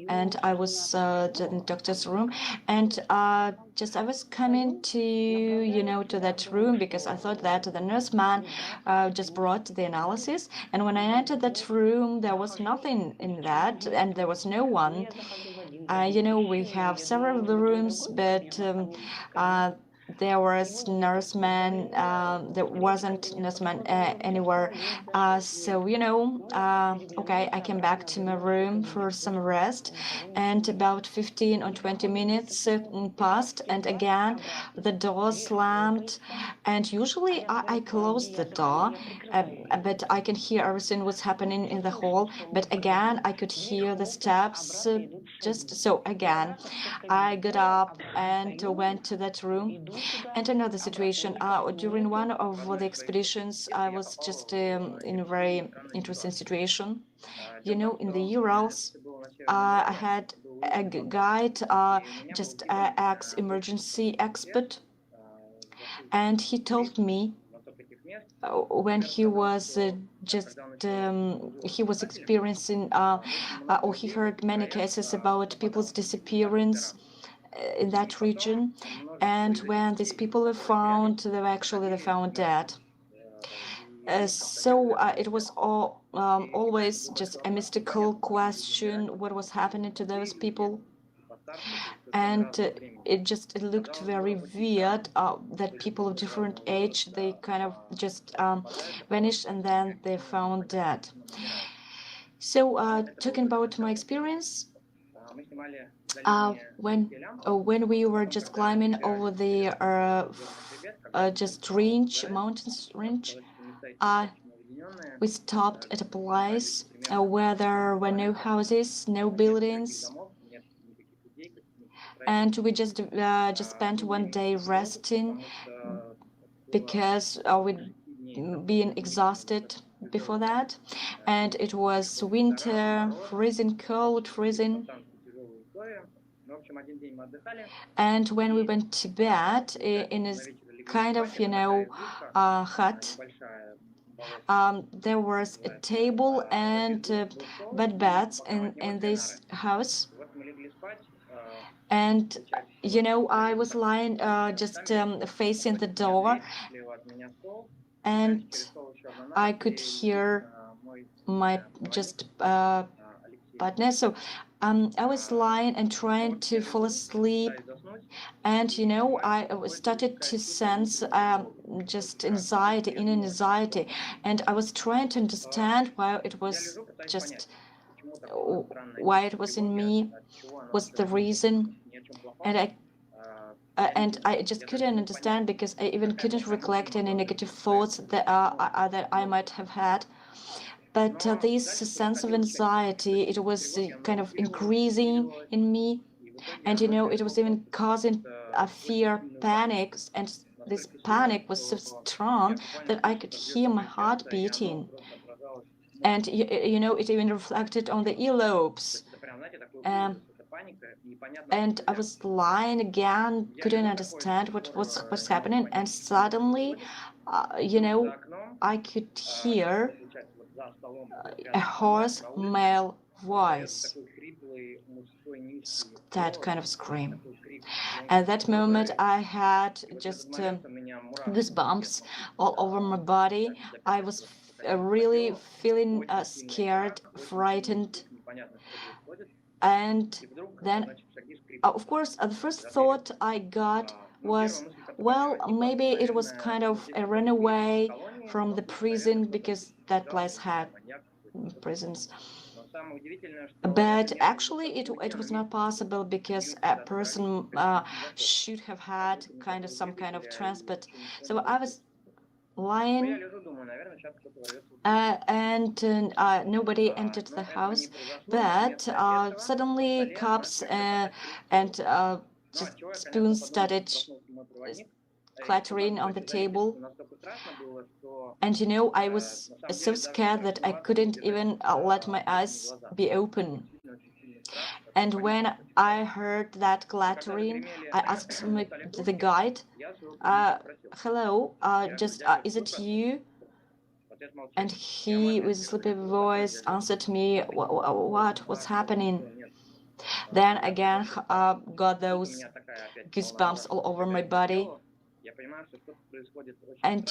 and I was in the doctor's room, and just I was coming to, you know, to that room because I thought that the nurse man just brought the analysis. And when I entered that room, there was nothing in that, and there was no one. You know, we have several of the rooms, but there was nurseman, there wasn't nurseman anywhere. So, okay, I came back to my room for some rest, and about 15 or 20 minutes passed, and again, the door slammed, and usually I close the door, but I can hear everything what's happening in the hall, but again, I could hear the steps, just so again, I got up and went to that room. And another situation, during one of the expeditions, I was just in a very interesting situation. In the Urals, I had a guide, just ex-emergency expert, and he told me when he was he was experiencing, or he heard many cases about people's disappearance in that region, and when these people were found, they were found dead. So it was always just a mystical question, what was happening to those people. And it looked very weird that people of different age, they kind of just vanished and then they found dead. So talking about my experience, when we were just climbing over the just mountains range, we stopped at a place where there were no houses, no buildings, and we just spent one day resting because we'd been exhausted before that, and it was winter, freezing cold, freezing. And when we went to bed in a kind of, hut, there was a table and beds in this house. And, I was lying just facing the door, and I could hear my just partner. So I was lying and trying to fall asleep, and I started to sense just anxiety, and I was trying to understand why it was in me, what's the reason, and I just couldn't understand, because I even couldn't recollect any negative thoughts that I might have had. But this sense of anxiety, it was kind of increasing in me, and it was even causing a fear, panic, and this panic was so strong that I could hear my heart beating, and it even reflected on the earlobes. And I was lying again, couldn't understand what was happening, and suddenly, I could hear a hoarse male voice, that kind of scream. At that moment, I had just goosebumps all over my body. I was really feeling scared, frightened. And then, of course, the first thought I got was, well, maybe it was kind of a runaway from the prison, because that place had prisons. But actually, it was not possible, because a person should have had some kind of transport. So I was lying, and nobody entered the house, but suddenly cups and just spoons started clattering on the table, and I was so scared that I couldn't even let my eyes be open. And when I heard that clattering, I asked the guide, hello, is it you? And he, with a sleepy voice, answered me, what's happening? Then again, got those goosebumps all over my body. And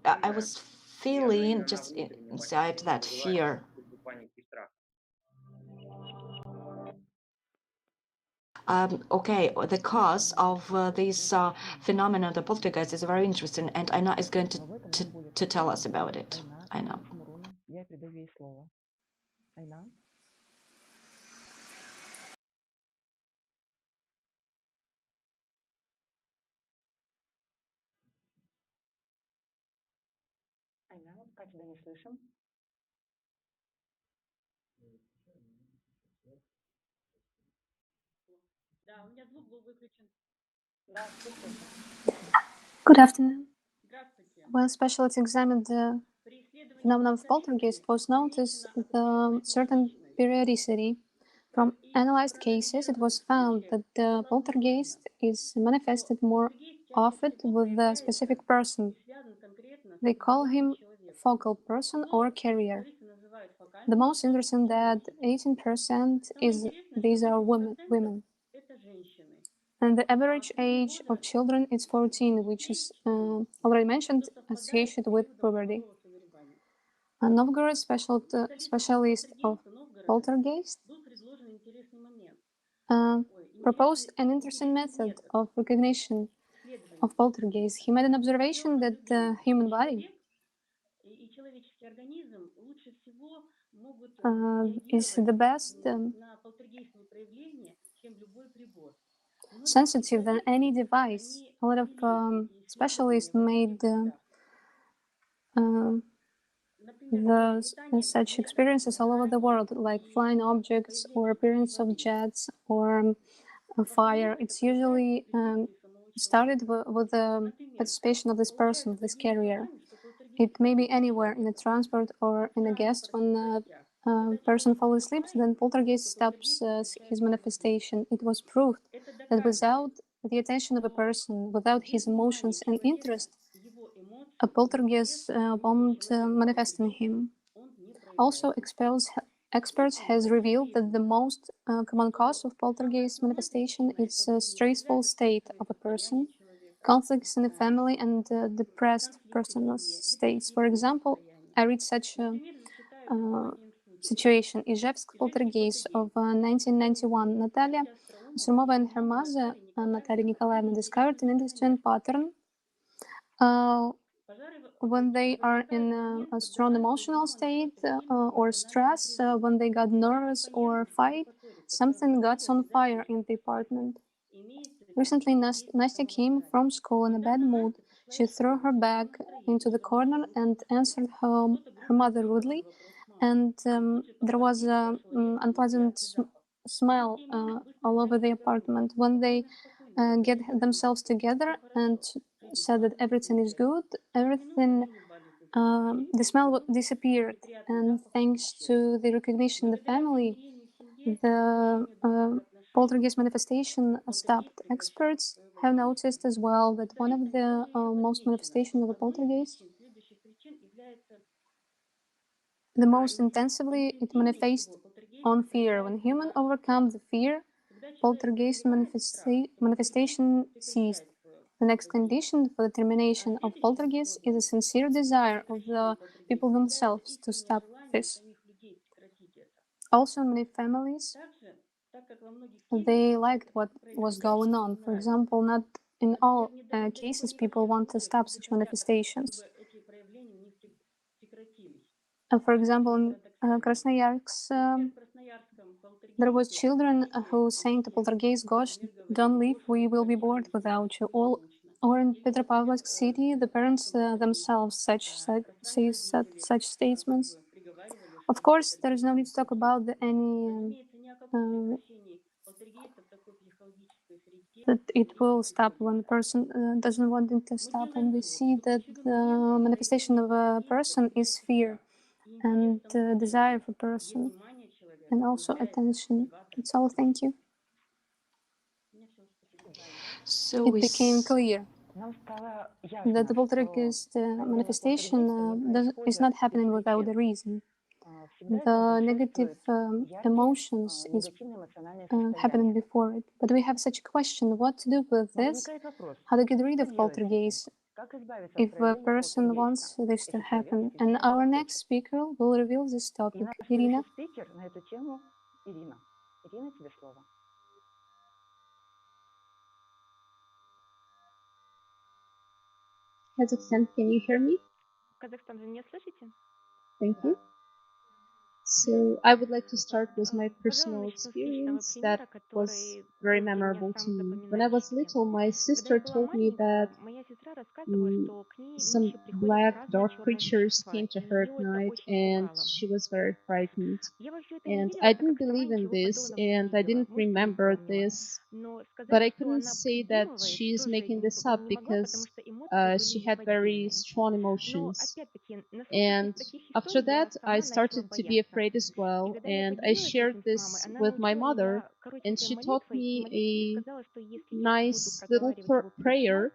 I was feeling just inside that fear. okay, the cause of this phenomenon, the poltergeist, is very interesting, and Aina is going to tell us about it. Aina. Айна, пока тебя не слышим. Да, у меня звук был выключен. Да, слушаю. Good afternoon. Здравствуйте. When specialists examined the phenomenon of poltergeist, it was noticed the certain periodicity. From analyzed cases, it was found that the poltergeist is manifested more often with a specific person. They call him focal person or carrier. The most interesting that 18% is these are women. And the average age of children is 14, which is already mentioned, associated with puberty. A Novgorod specialist of poltergeist proposed an interesting method of recognition of poltergeist. He made an observation that the human body is the best sensitive than any device. A lot of specialists made such experiences all over the world, like flying objects or appearance of jets or fire. It's usually started with the participation of this person, this carrier. It may be anywhere in a transport or in a guest. When a person falls asleep, then poltergeist stops his manifestation. It was proved that without the attention of a person, without his emotions and interest, a poltergeist won't manifest in him. Also, experts has revealed that the most common cause of poltergeist manifestation is a stressful state of a person, conflicts in the family, and depressed personal states. For example, I read such a situation. Ижевsk poltergeist of 1991. Natalia Surmova and her mother, Natalia Nikolaevna, discovered an interesting pattern. When they are in a strong emotional state or stress, when they got nervous or fight, something got on fire in the apartment. Recently, Nastya came from school in a bad mood. She threw her bag into the corner and answered her mother rudely, and there was an unpleasant smell all over the apartment. When they get themselves together and said that everything is good, the smell disappeared, and thanks to the recognition in the family, the poltergeist manifestation stopped. Experts have noticed as well that one of the most manifestations of a poltergeist, the most intensively, it manifests on fear. When human overcome the fear, poltergeist manifestation ceased. The next condition for the termination of poltergeist is a sincere desire of the people themselves to stop this. Also, in many families, they liked what was going on. For example, not in all cases people want to stop such manifestations. For example, in Krasnoyarsk, there was children who saying to poltergeist, "Gosh, don't leave, we will be bored without you." Or in Petropavlovsk city, the parents themselves say such statements. Of course, there is no need to talk about any that it will stop when the person doesn't want it to stop, and we see that the manifestation of a person is fear and desire for person, and also attention. That's all. Thank you. So it became clear that the poltergeist manifestation is not happening without a reason. The negative emotions is happening before it. But we have such a question: what to do with this? How to get rid of poltergeist if a person wants this to happen? And our next speaker will reveal this topic. Irina. Спикер на эту тему Ирина. Ирина, тебе слово. Kazakhstan, can you hear me? Thank you. So I would like to start with my personal experience that was very memorable to me. When I was little, my sister told me that some black dark creatures came to her at night and she was very frightened. And I didn't believe in this and I didn't remember this, but I couldn't say that she's making this up because she had very strong emotions. And after that, I started to be afraid as well. And I shared this with my mother, and she taught me a nice little prayer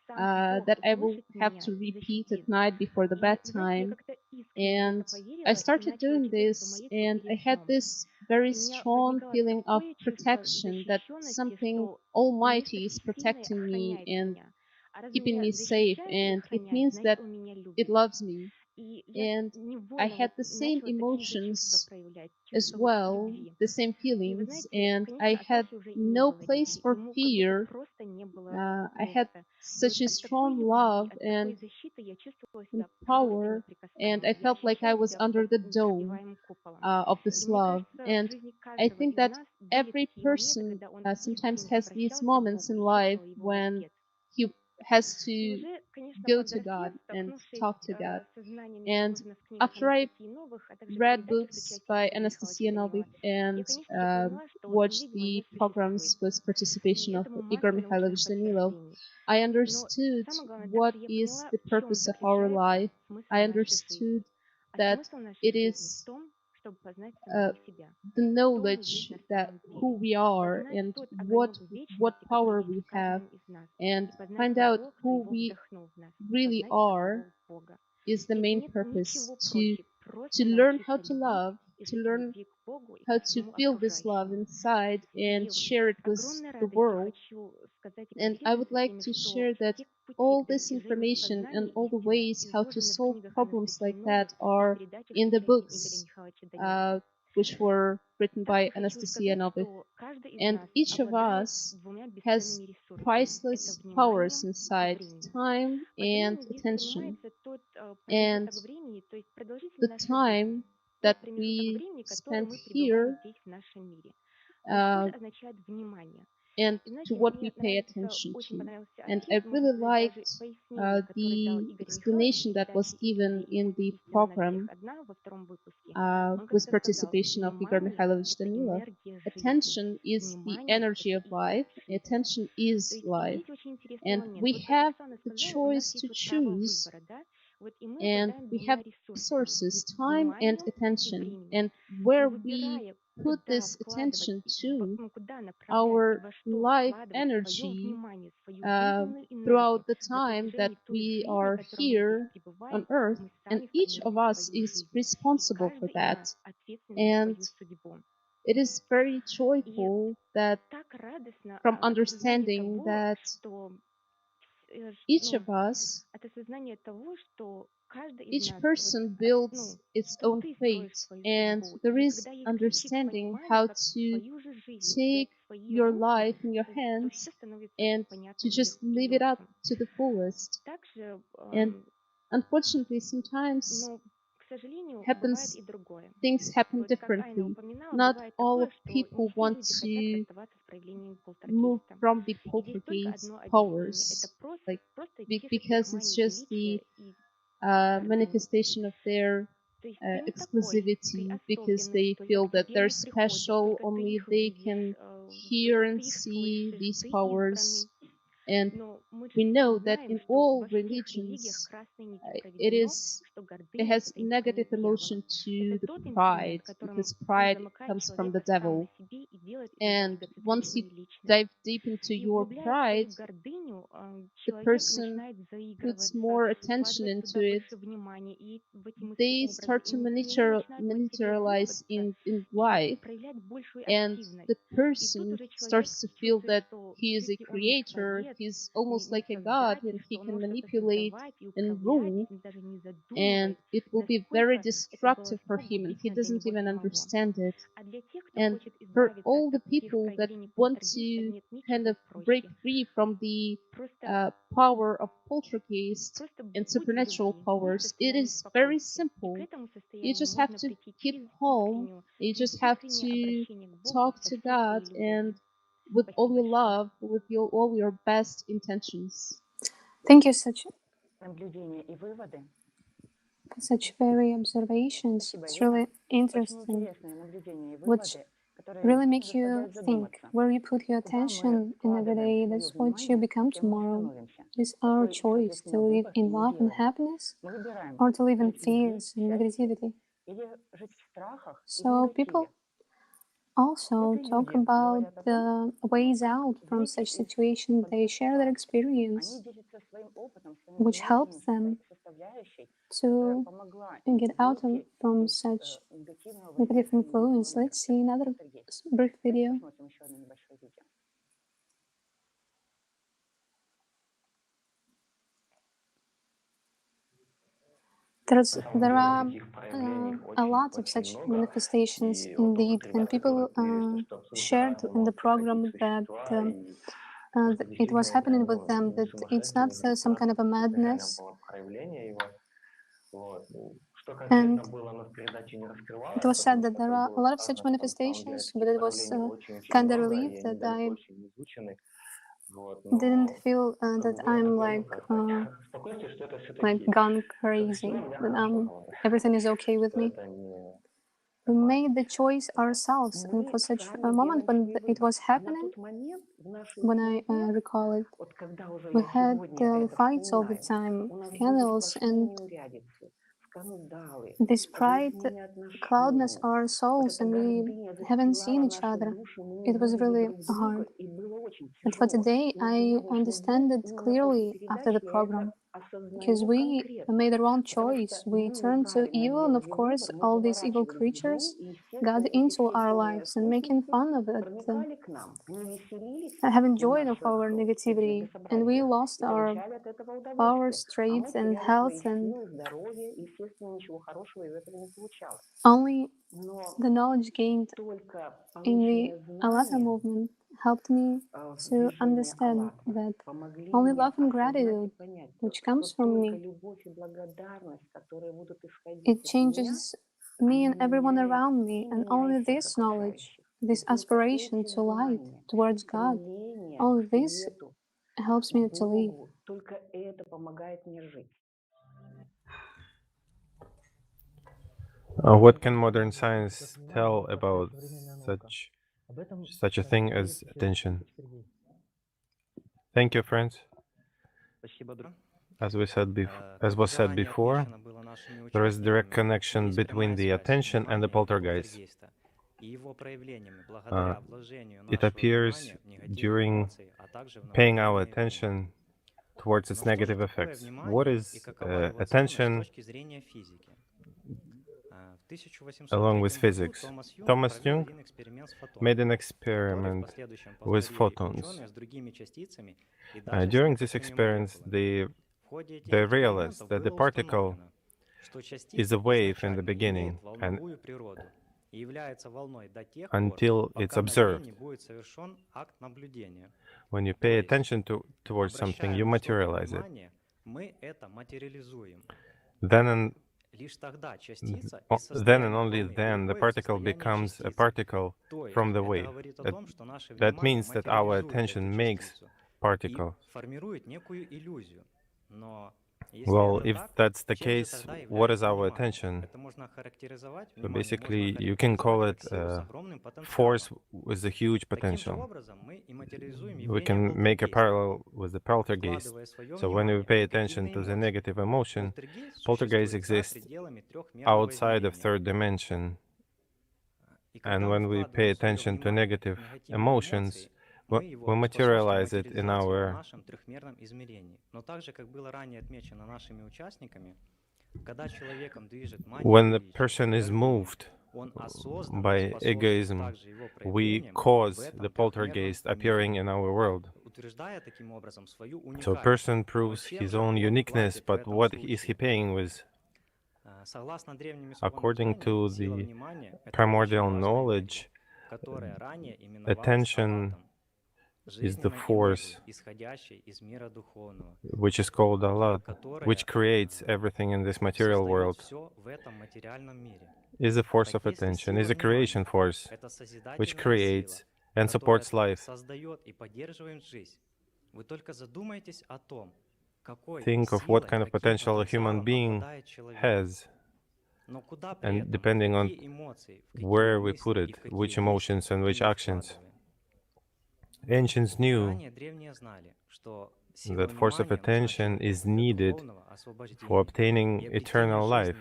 that I will have to repeat at night before the bedtime. And I started doing this, and I had this very strong feeling of protection that something almighty is protecting me and keeping me safe, and it means that it loves me. And I had the same emotions as well, the same feelings, and I had no place for fear. I had such a strong love and power, and I felt like I was under the dome of this love. And I think that every person sometimes has these moments in life when he has to go to God and talk to God. And after I read books by Anastasia Novik and watched the programs with participation of Igor Mikhailovich Danilov, I understood what is the purpose of our life. I understood that it is the knowledge that who we are and what power we have, and find out who we really are is the main purpose. To learn how to love, to learn how to feel this love inside and share it with the world. And I would like to share that all this information and all the ways how to solve problems like that are in the books which were written by Anastasia Novik. And each of us has priceless powers inside, time and attention. And the time that we spend here and to what we pay attention to. And I really liked the explanation that was given in the program with participation of Igor Mikhailovich Danilov. Attention is the energy of life. Attention is life. And we have the choice to choose, and we have resources, time and attention. And where we put this attention to, our life energy throughout the time that we are here on earth, and each of us is responsible for that. And it is very joyful that from understanding that each of us, each person builds its own fate, and there is understanding how to take your life in your hands and to just live it up to the fullest. And unfortunately, sometimes things happen differently. Not all of people want to move from the poltergeist powers, like because it's just the manifestation of their exclusivity, because they feel that they're special, only they can hear and see these powers. And we know that in all religions, it has negative emotion to the pride, because pride comes from the devil. And once you dive deep into your pride, the person puts more attention into it. They start to materialize in life, and the person starts to feel that he is a creator, he's almost like a god, and he can manipulate and rule, and it will be very destructive for him, and he doesn't even understand it. And for all all the people that want to kind of break free from the power of poltergeist and supernatural powers, it is very simple. You just have to keep calm. You just have to talk to God and with all your love, with all your best intentions. Thank you for such very observations. It's really interesting, which really make you think where you put your attention in every day. That's what you become tomorrow. It's our choice to live in love and happiness or to live in fears and negativity. So people also talk about the ways out from such situations. They share their experience, which helps them to get out from such negative influence. Let's see another brief video. There are a lot of such manifestations indeed, and people shared in the program that it was happening with them, that it's not some kind of a madness. And it was said that there are a lot of such manifestations, but it was kind of relief that I didn't feel that I'm like gone crazy, that everything is okay with me. We made the choice ourselves, and for such a moment when it was happening, when I recall it, we had fights all the time, scandals, and this pride cloudness our souls, and we haven't seen each other. It was really hard. But for today, I understand it clearly after the program, because we made the wrong choice. We turned to evil, and of course, all these evil creatures got into our lives and making fun of it, having joy of our negativity, and we lost our power, strength, and health, and only the knowledge gained in the ALLATRA movement helped me to understand that only love and gratitude, which comes from me, it changes me and everyone around me, and only this knowledge, this aspiration to light towards God, only this helps me to live. What can modern science tell about such a thing as attention? Thank you, friends. As was said before, there is a direct connection between the attention and the poltergeist. It appears during paying our attention towards its negative effects. What is attention along with physics? Thomas Jung made an experiment with photons. During this experience, they realized that the particle is a wave in the beginning, and until it's observed. When you pay attention towards something, you materialize it. Then and only then the particle becomes a particle from the wave. That means that our attention makes particles. Well, if that's the case, what is our attention? So basically, you can call it a force with a huge potential. We can make a parallel with the poltergeist. So when we pay attention to the negative emotion, poltergeist exists outside of third dimension. And when we pay attention to negative emotions, we materialize it in our when the person is moved by egoism, we cause the poltergeist appearing in our world. So a person proves his own uniqueness, but what is he paying with? According to the primordial knowledge, attention is the force which is called Allah, which creates everything in this material world, is a force of attention, is a creation force which creates and supports life. Think of what kind of potential a human being has, and depending on where we put it, which emotions and which actions. Ancients knew that force of attention is needed for obtaining eternal life.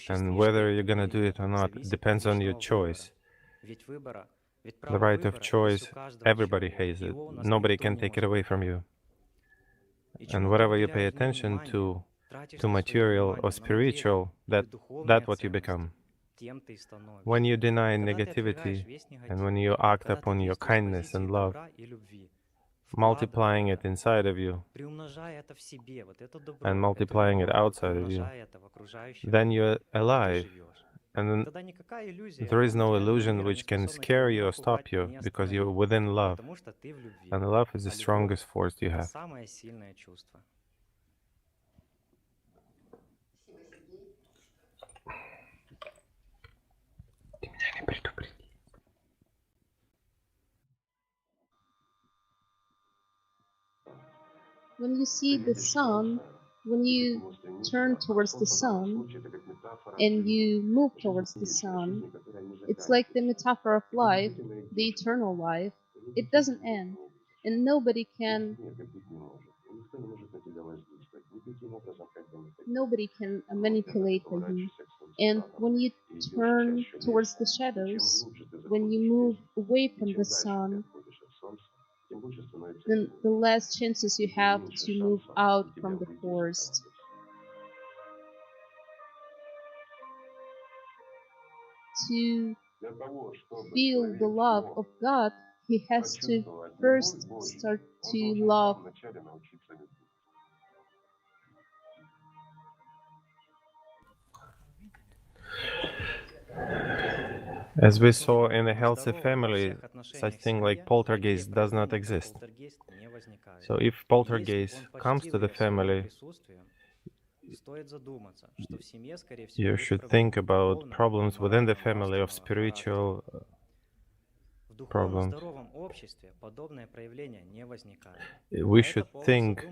And whether you're going to do it or not depends on your choice. The right of choice, everybody has it. Nobody can take it away from you. And whatever you pay attention to material or spiritual, that's what you become. When you deny negativity and when you act upon your kindness and love, multiplying it inside of you and multiplying it outside of you, then you're alive. And then there is no illusion which can scare you or stop you because you're within love. And love is the strongest force you have. When you see the sun, when you turn towards the sun and you move towards the sun, it's like the metaphor of life, the eternal life. It doesn't end, and nobody can manipulate you. And when you turn towards the shadows, when you move away from the sun, then the less chances you have to move out from the forest. To feel the love of God, he has to first start to love. As we saw in a healthy family, such thing like poltergeist does not exist. So if poltergeist comes to the family, you should think about problems within the family of spiritual problems. We should think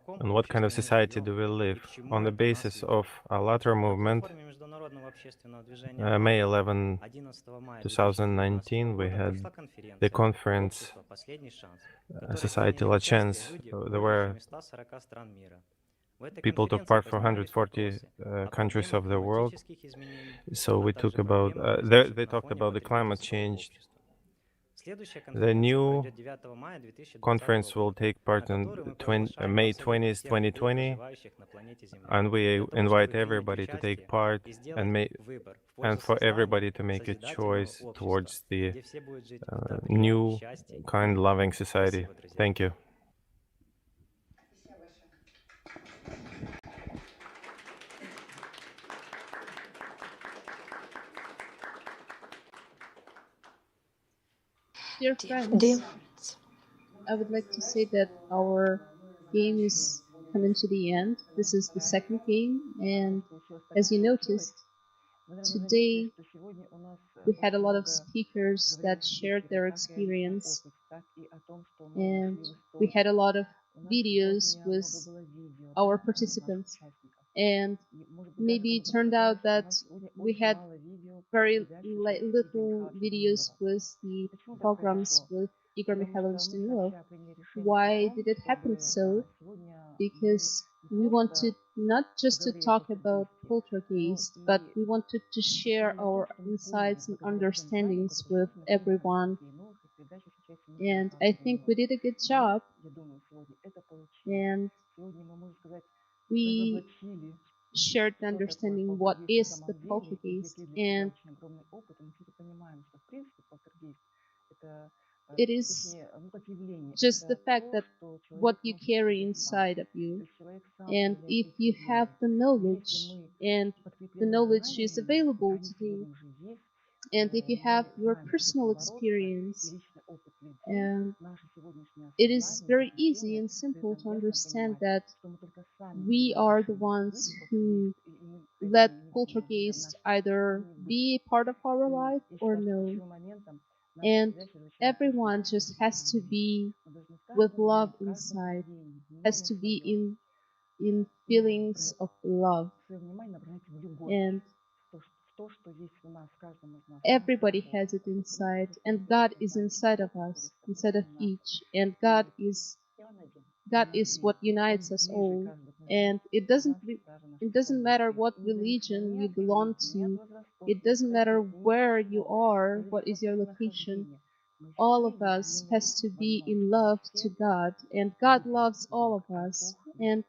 on what kind of society do we live. On the basis of ALLATRA movement, May 11, 2019, we had the conference Societal Chance. There were people took part from 140 countries of the world. So we talked about, they talked about the climate change. The new conference will take part on May 20th, 2020, and we invite everybody to take part and for everybody to make a choice towards the new, kind, loving society. Thank you. Dear friends, I would like to say that our game is coming to the end. This is the second game, and as you noticed, today we had a lot of speakers that shared their experience, and we had a lot of videos with our participants, and maybe it turned out that we had very little videos with the programs with Igor Mikhailovich Danilov. Why did it happen so? Because we wanted not just to talk about poltergeist, but we wanted to share our insights and understandings with everyone. And I think we did a good job. And we shared the understanding what is the poltergeist, and it is just the fact that what you carry inside of you, and if you have the knowledge, and the knowledge is available today, And if you have your personal experience, it is very easy and simple to understand that we are the ones who let poltergeist either be a part of our life or no. And everyone just has to be with love inside, has to be in feelings of love. And everybody has it inside, and God is inside of us, inside of each, and God is what unites us all. And it doesn't matter what religion you belong to, it doesn't matter where you are, what is your location. All of us has to be in love to God, and God loves all of us. And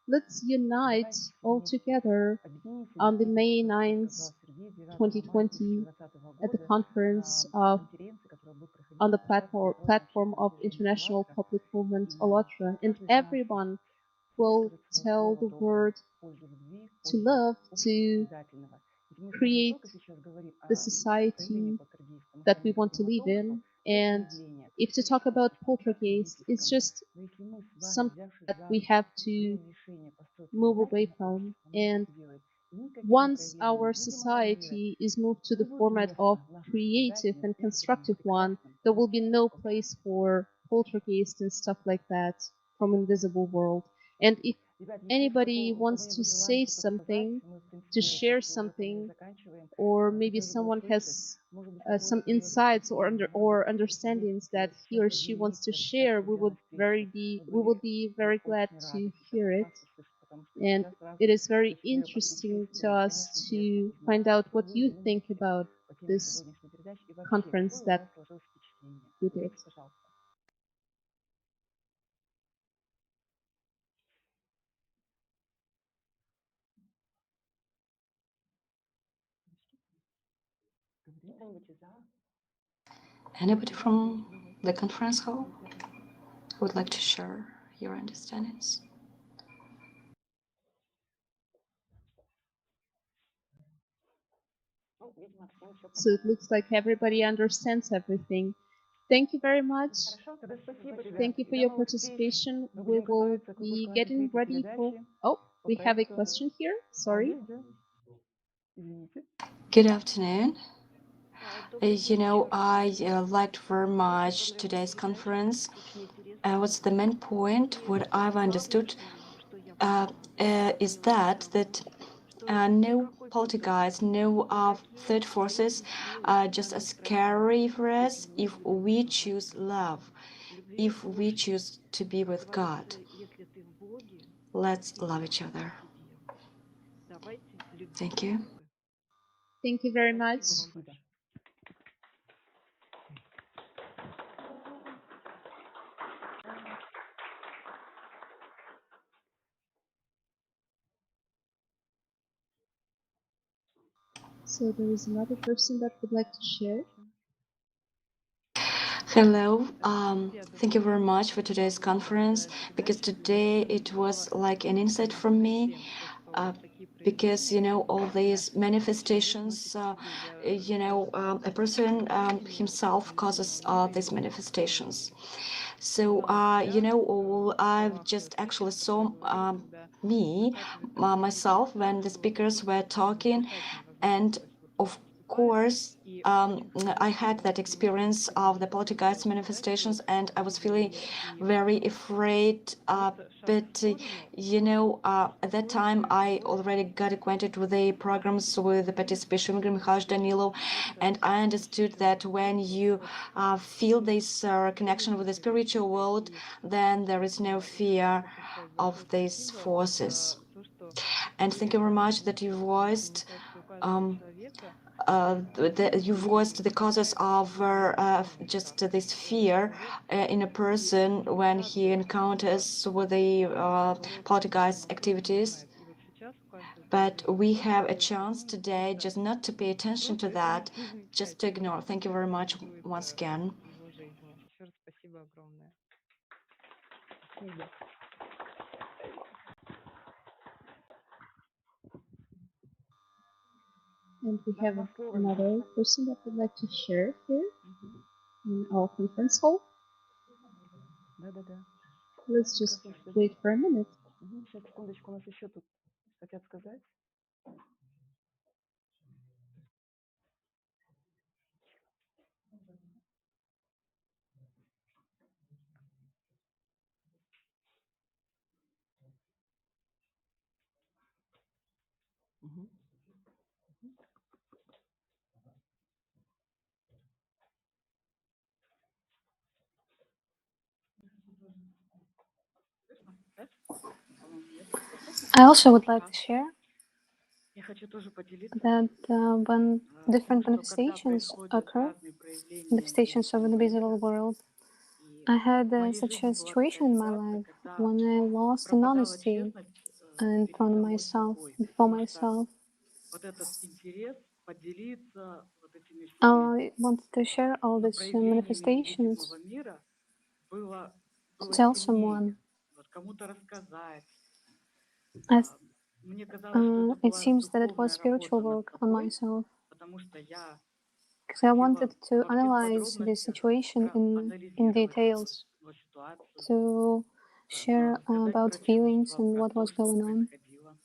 let's unite all together on the May 9th, 2020, at the conference on the platform of International Public Movement ALLATRA, and everyone will tell the world to love, to create the society that we want to live in. And if to talk about poltergeist, it's just something that we have to move away from. And once our society is moved to the format of creative and constructive one, there will be no place for poltergeist and stuff like that from invisible world. And if anybody wants to say something, to share something, or maybe someone has some insights or understandings that he or she wants to share, we will be very glad to hear it. And it is very interesting to us to find out what you think about this conference that we did. Anybody from the conference hall would like to share your understandings? So it looks like everybody understands everything. Thank you very much. Thank you for your participation. We will be getting ready for... Oh, we have a question here. Sorry. Good afternoon. I liked very much today's conference. What's the main point? What I've understood is that no poltergeist, no third forces are just as scary for us if we choose love, if we choose to be with God. Let's love each other. Thank you. Thank you very much. So there is another person that would like to share. Hello, thank you very much for today's conference, because today it was like an insight from me, because, all these manifestations, a person himself causes these manifestations. So, I've just actually saw myself when the speakers were talking, and of course, I had that experience of the poltergeist manifestations, and I was feeling very afraid. But at that time, I already got acquainted with the programs with the participation of Mikhail Danilov, and I understood that when you feel this connection with the spiritual world, then there is no fear of these forces. And thank you very much that you voiced the causes of just this fear in a person when he encounters with the poltergeist activities. But we have a chance today just not to pay attention to that, just to ignore. Thank you very much once again. And we have another person that would like to share here in our conference hall. Да-да-да. Let's just wait for a minute. Сейчас, секундочку, у нас еще тут хотят сказать. I also would like to share Я хочу тоже поделиться, that when different что когда manifestations происходят occur, разные проявления manifestations of the invisible world, и I had в моей such жизни a была такая situation in my ситуация, life когда when I lost in пропадала honesty честность in перед front of самой myself, собой, before потому что myself. вот этот интерес поделиться вот этими всеми I wanted to share all these проявлениями manifestations, невидимого мира было to tell сильнее. someone. Вот кому-то рассказать. I, Мне казалось, что это it была seems that it was духовная spiritual работа над work on собой, myself, потому что я because I хотела wanted to во всех analyze the подробностях situation in проанализировать details, эту ситуацию, to share рассказать about про feelings чувства, and про what то, was что going on. происходило.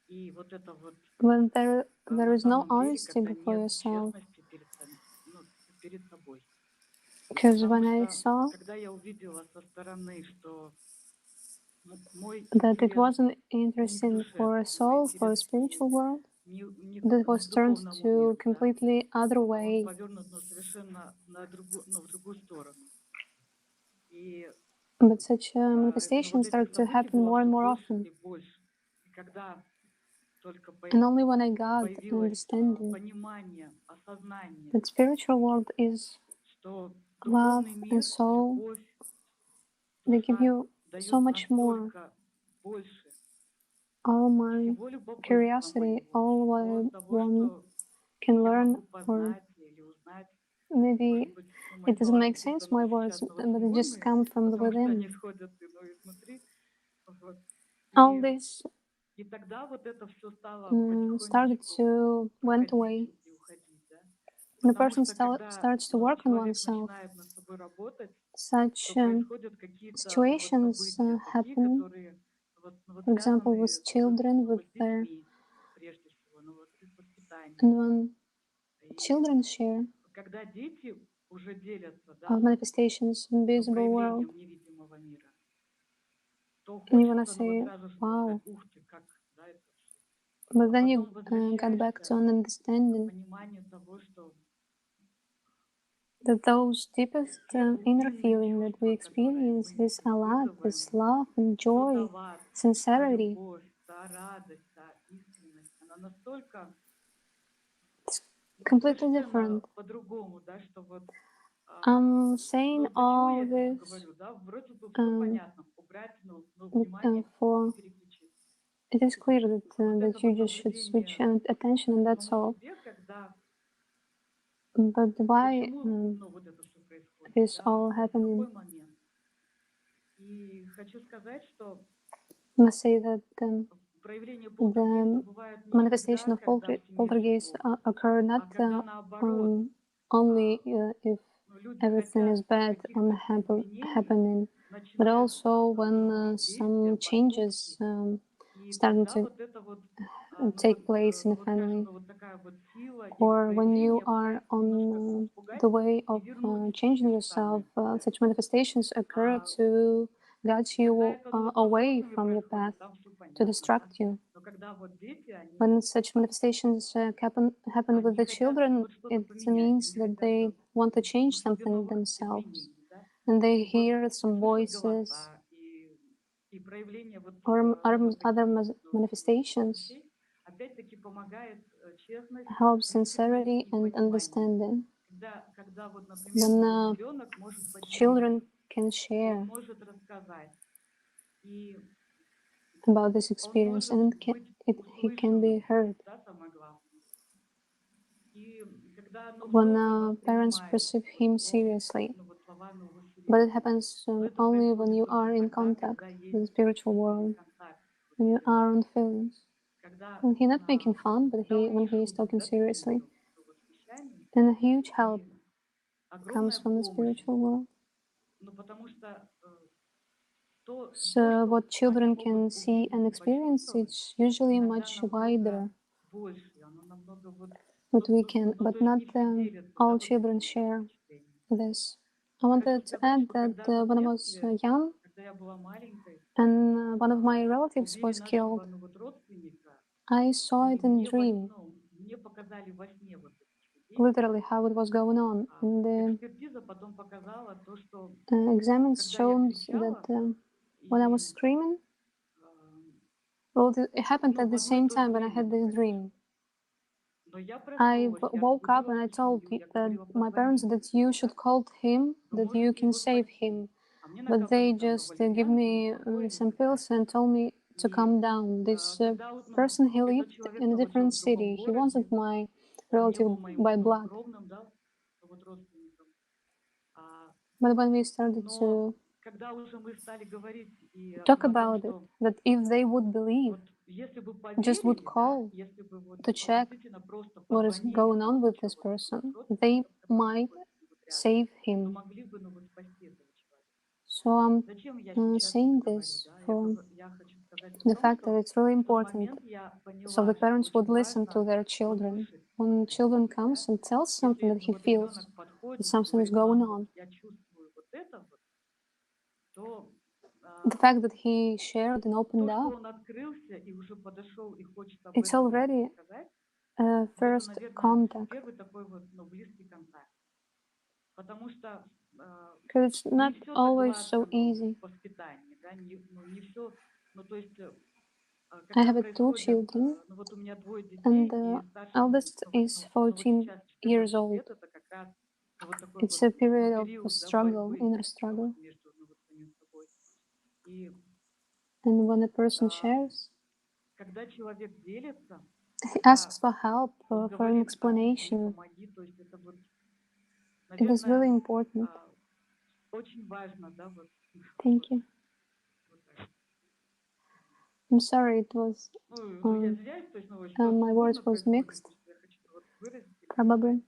И вот это вот When there на is no самом деле, honesty когда before нет yourself, честности перед собой. because Потому when I что, saw когда я увидела со стороны, что мой that it интерес wasn't не к interesting for a душевному, мой soul, for интерес a spiritual world, не that к was turned духовному to миру, да, completely other он way. повернут совершенно в другую сторону. И But such но manifestations вот этих start to событий happen было more and все more больше often. и больше. И когда только And only when I got an появилось understanding понимание, осознание, that spiritual world is что love духовный and мир, soul, любовь, they give душа you so дают much more. настолько больше All my всего любопытства curiosity, моего, all what всего того, one что can я learn, могу or познать или узнать. Может maybe быть, мои it doesn't слова make какие-то sense, my words, сейчас на вас but it just невольные, come from the потому что within. они исходят изнутри. Вот. All this И тогда вот это все стало started потихонечку to went away. проходить и уходить, да? The Потому person что когда starts to work on человек oneself. начинает над собой работать, Such то происходят какие-то situations события, такие, happen, которые for example, связаны with children, with с their, детьми, прежде всего, с воспитанием. and when И children share когда дети уже делятся, of да, manifestations in visible world, проявлением невидимого мира, то and you wanna хочется, say, сразу же wow, сказать, ух ты, как, да, это все. but А then you потом got back to возвращаешься an к understanding пониманию того, что that those deepest все inner глубинные feeling that we чувства, которые experience, мы this Allah, this испытываем, love and что joy, та вас, та sincerity, любовь, та радость, та искренность, она настолько it's completely совершенно different. по-другому, да, что вот, I'm saying ну, для чего all я это все this говорю, да, вроде бы все понятно, убрать, внимание и for переключить. it is clear that Вот that это you вот just should switch наблюдение attention and that's самому all. себе, когда, But why почему, вот это все происходит, this да, all в happening? какой момент. И хочу сказать, что I must say that проявление полтергейста the бывает не manifestation всегда, of когда в семье все poltergeist плохо, occur not а когда наоборот, only if люди everything хотят is bad and каких-то изменений, happening, but начинают also when действия, some changes поступки, и starting тогда to вот это вот, take place in the скажем, family, вот такая вот сила или or when you проявление are бывает немножко on испугать the way и of вернуть changing те же yourself, самые связи. such manifestations occur to guide Когда you это вот во away взрослыми from your path, происходит, там все to понятно, да? distract you. Но когда вот дети, When они such manifestations happen with the хотят children, вот что-то it поменять, means они that хотят they want to change себе something новых themselves, изменений, да? and they И вот hear some слышат voices голоса и проявление вот, or вот таких other manifestations, вещей, опять-таки помогает честность help искренность sincerity и and понимание. understanding. Когда вот, например, When ребенок может children поделиться, can он share может рассказать, и about this он experience может and быть he can be услышанным, heard. да, самое главное. И когда, When взрослый parents воспринимает perceive him его, seriously, словами but it увеселения, happens то это only when происходит you are только in тогда, contact когда with the есть spiritual чувственный world, контакт с when you ребенком. are on feelings. He's not making fun, but when he is talking seriously. And a huge help comes from the spiritual world. So what children can see and experience, it's usually much wider. What we can, but not all children share this. I wanted to add that when I was young and one of my relatives was killed, I saw it in a dream, literally how it was going on. And the examines showed that when I was screaming, well, it happened at the same time when I had this dream. I woke up and I told my parents that you should call him, that you can save him. But they just give me some pills and told me to calm down. This person, he lived in a different city. He wasn't my relative by blood. But when we started to talk about it, that if they would believe, just would call to check what is going on with this person, they might save him. So I'm saying this for the fact that it's really important so the parents would listen to their children. When children comes and tells something that he feels, that something is going on, the fact that he shared and opened up, it's already a first contact. Because it's not always so easy. I have two children, and the eldest is 14 years old. It's a period of struggle, inner struggle. And when a person shares, he asks for help, for an explanation. It is really important. Thank you. I'm sorry, it was my words was mixed, probably.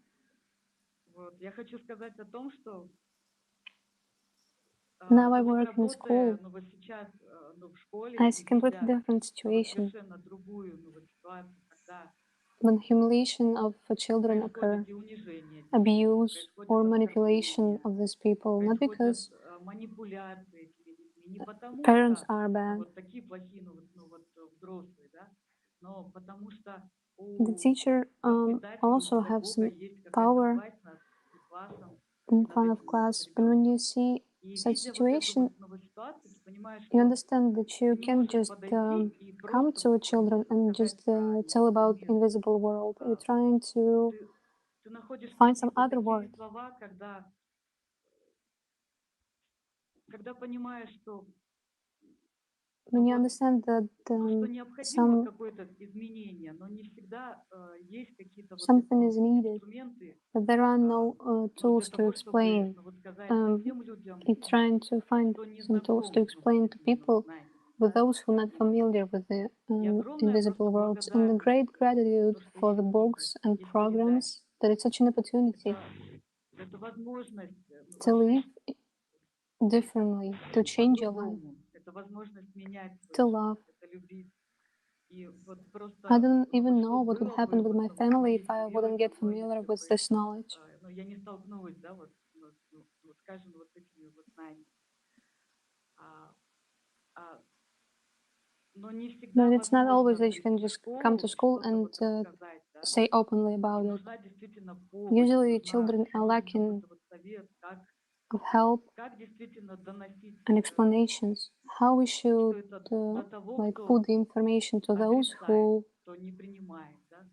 Now I work in school. I see a completely different situation. When humiliation of children occur, abuse or manipulation of these people, not because parents are bad. The teacher also has some power in front of class, but when you see such situation, you understand that you can't just come to the children and just tell about invisible world. You're trying to find some other word. When you understand that something is needed, but there are no tools to explain. You're trying to find some tools to explain to people, with those who are not familiar with the invisible worlds, and the great gratitude for the books and programs that it's such an opportunity to live differently, to change your life, to love. I don't even know what would happen with my family if I wouldn't get familiar with this knowledge. But it's not always that you can just come to school and say openly about it. Usually children are lacking of help and explanations. How we should put the information to those who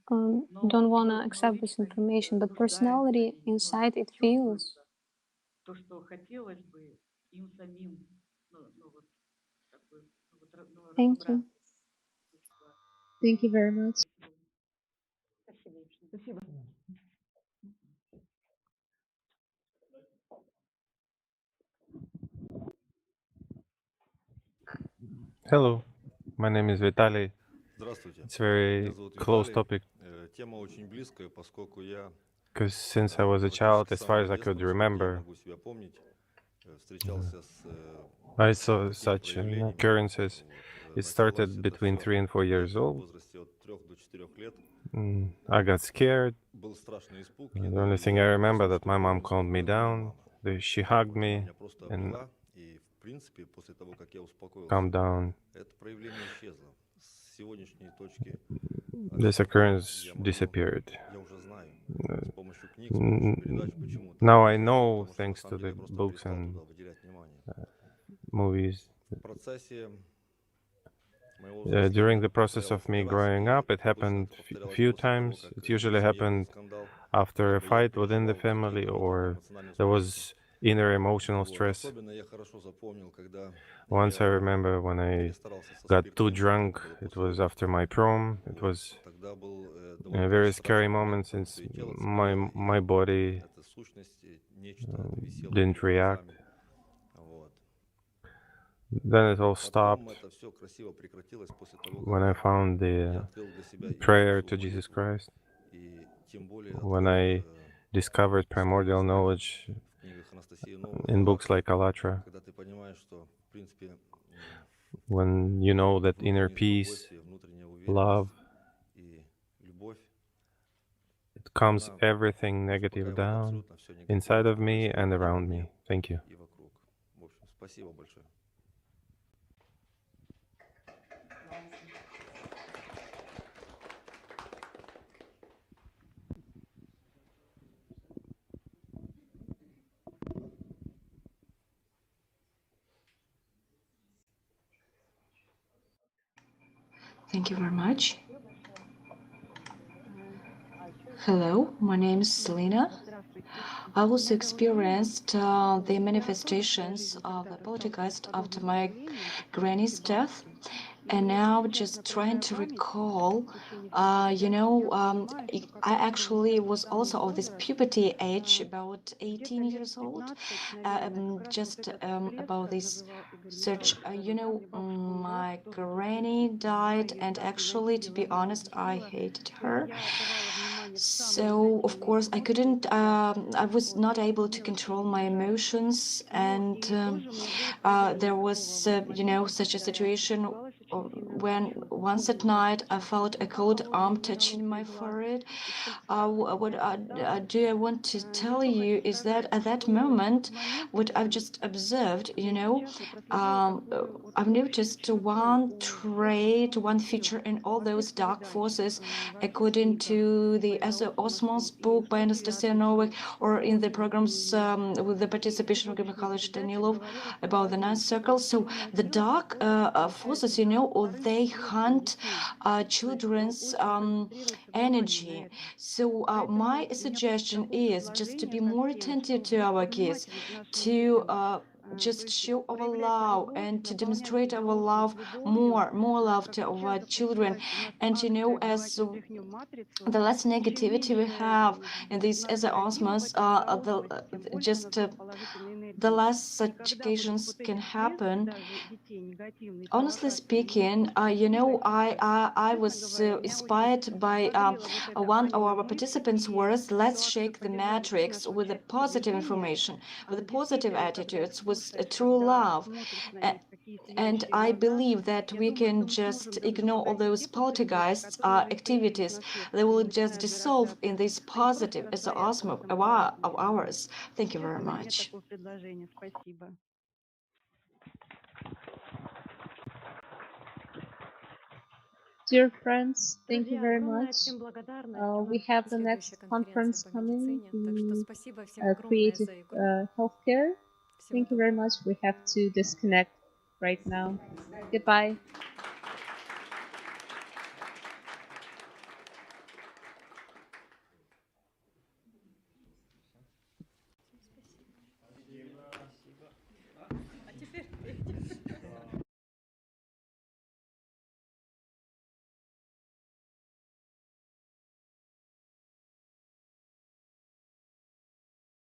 don't want to accept this information, but personality inside it feels. Thank you. Thank you very much. Hello, my name is Vitaly. It's a very close topic because since I was a child, as far as I could remember, I saw such occurrences. It started between 3 and 4 years old. I got scared. The only thing I remember that my mom calmed me down. She hugged me and calmed down. This occurrence disappeared. Now I know, thanks to the books and movies. During the process of me growing up, it happened a few times. It usually happened after a fight within the family, or there was inner emotional stress. Once I remember when I got too drunk, it was after my prom. It was a very scary moment since my body didn't react. Then it all stopped when I found the prayer to Jesus Christ, when I discovered primordial knowledge in books like ALLATRA, when you know that inner peace, love, it calms everything negative down inside of me and around me. Thank you. Thank you very much. Hello, my name is Selena. I also experienced the manifestations of the Poltergeist after my granny's death, and now just trying to recall, I actually was also of this puberty age, about 18 years old, just about this search. My granny died, and actually, to be honest, I hated her. So, of course, I couldn't, I was not able to control my emotions, and there was, such a situation when once at night I felt a cold arm touching my forehead. What I want to tell you is that at that moment, what I've just observed, I've noticed one trait, one feature in all those dark forces, according to the Osmos book by Anastasia Novak, or in the programs with the participation of Mikhail Danilov about the Ninth Circle. So the dark forces, or they hunt children's energy. So my suggestion is just to be more attentive to our kids, to just show our love and to demonstrate our love, more love to our children. And as the less negativity we have in this as a osmos, the less such occasions can happen. Honestly speaking, I was inspired by one of our participants' words. Let's shake the matrix with the positive information, with the positive attitudes, with true love. And I believe that we can just ignore all those poltergeists activities. They will just dissolve in this positive as the osmo of ours. Thank you very much. Dear friends, thank you very much. We have the next conference coming, the creative healthcare. Thank you very much. We have to disconnect right now. Goodbye.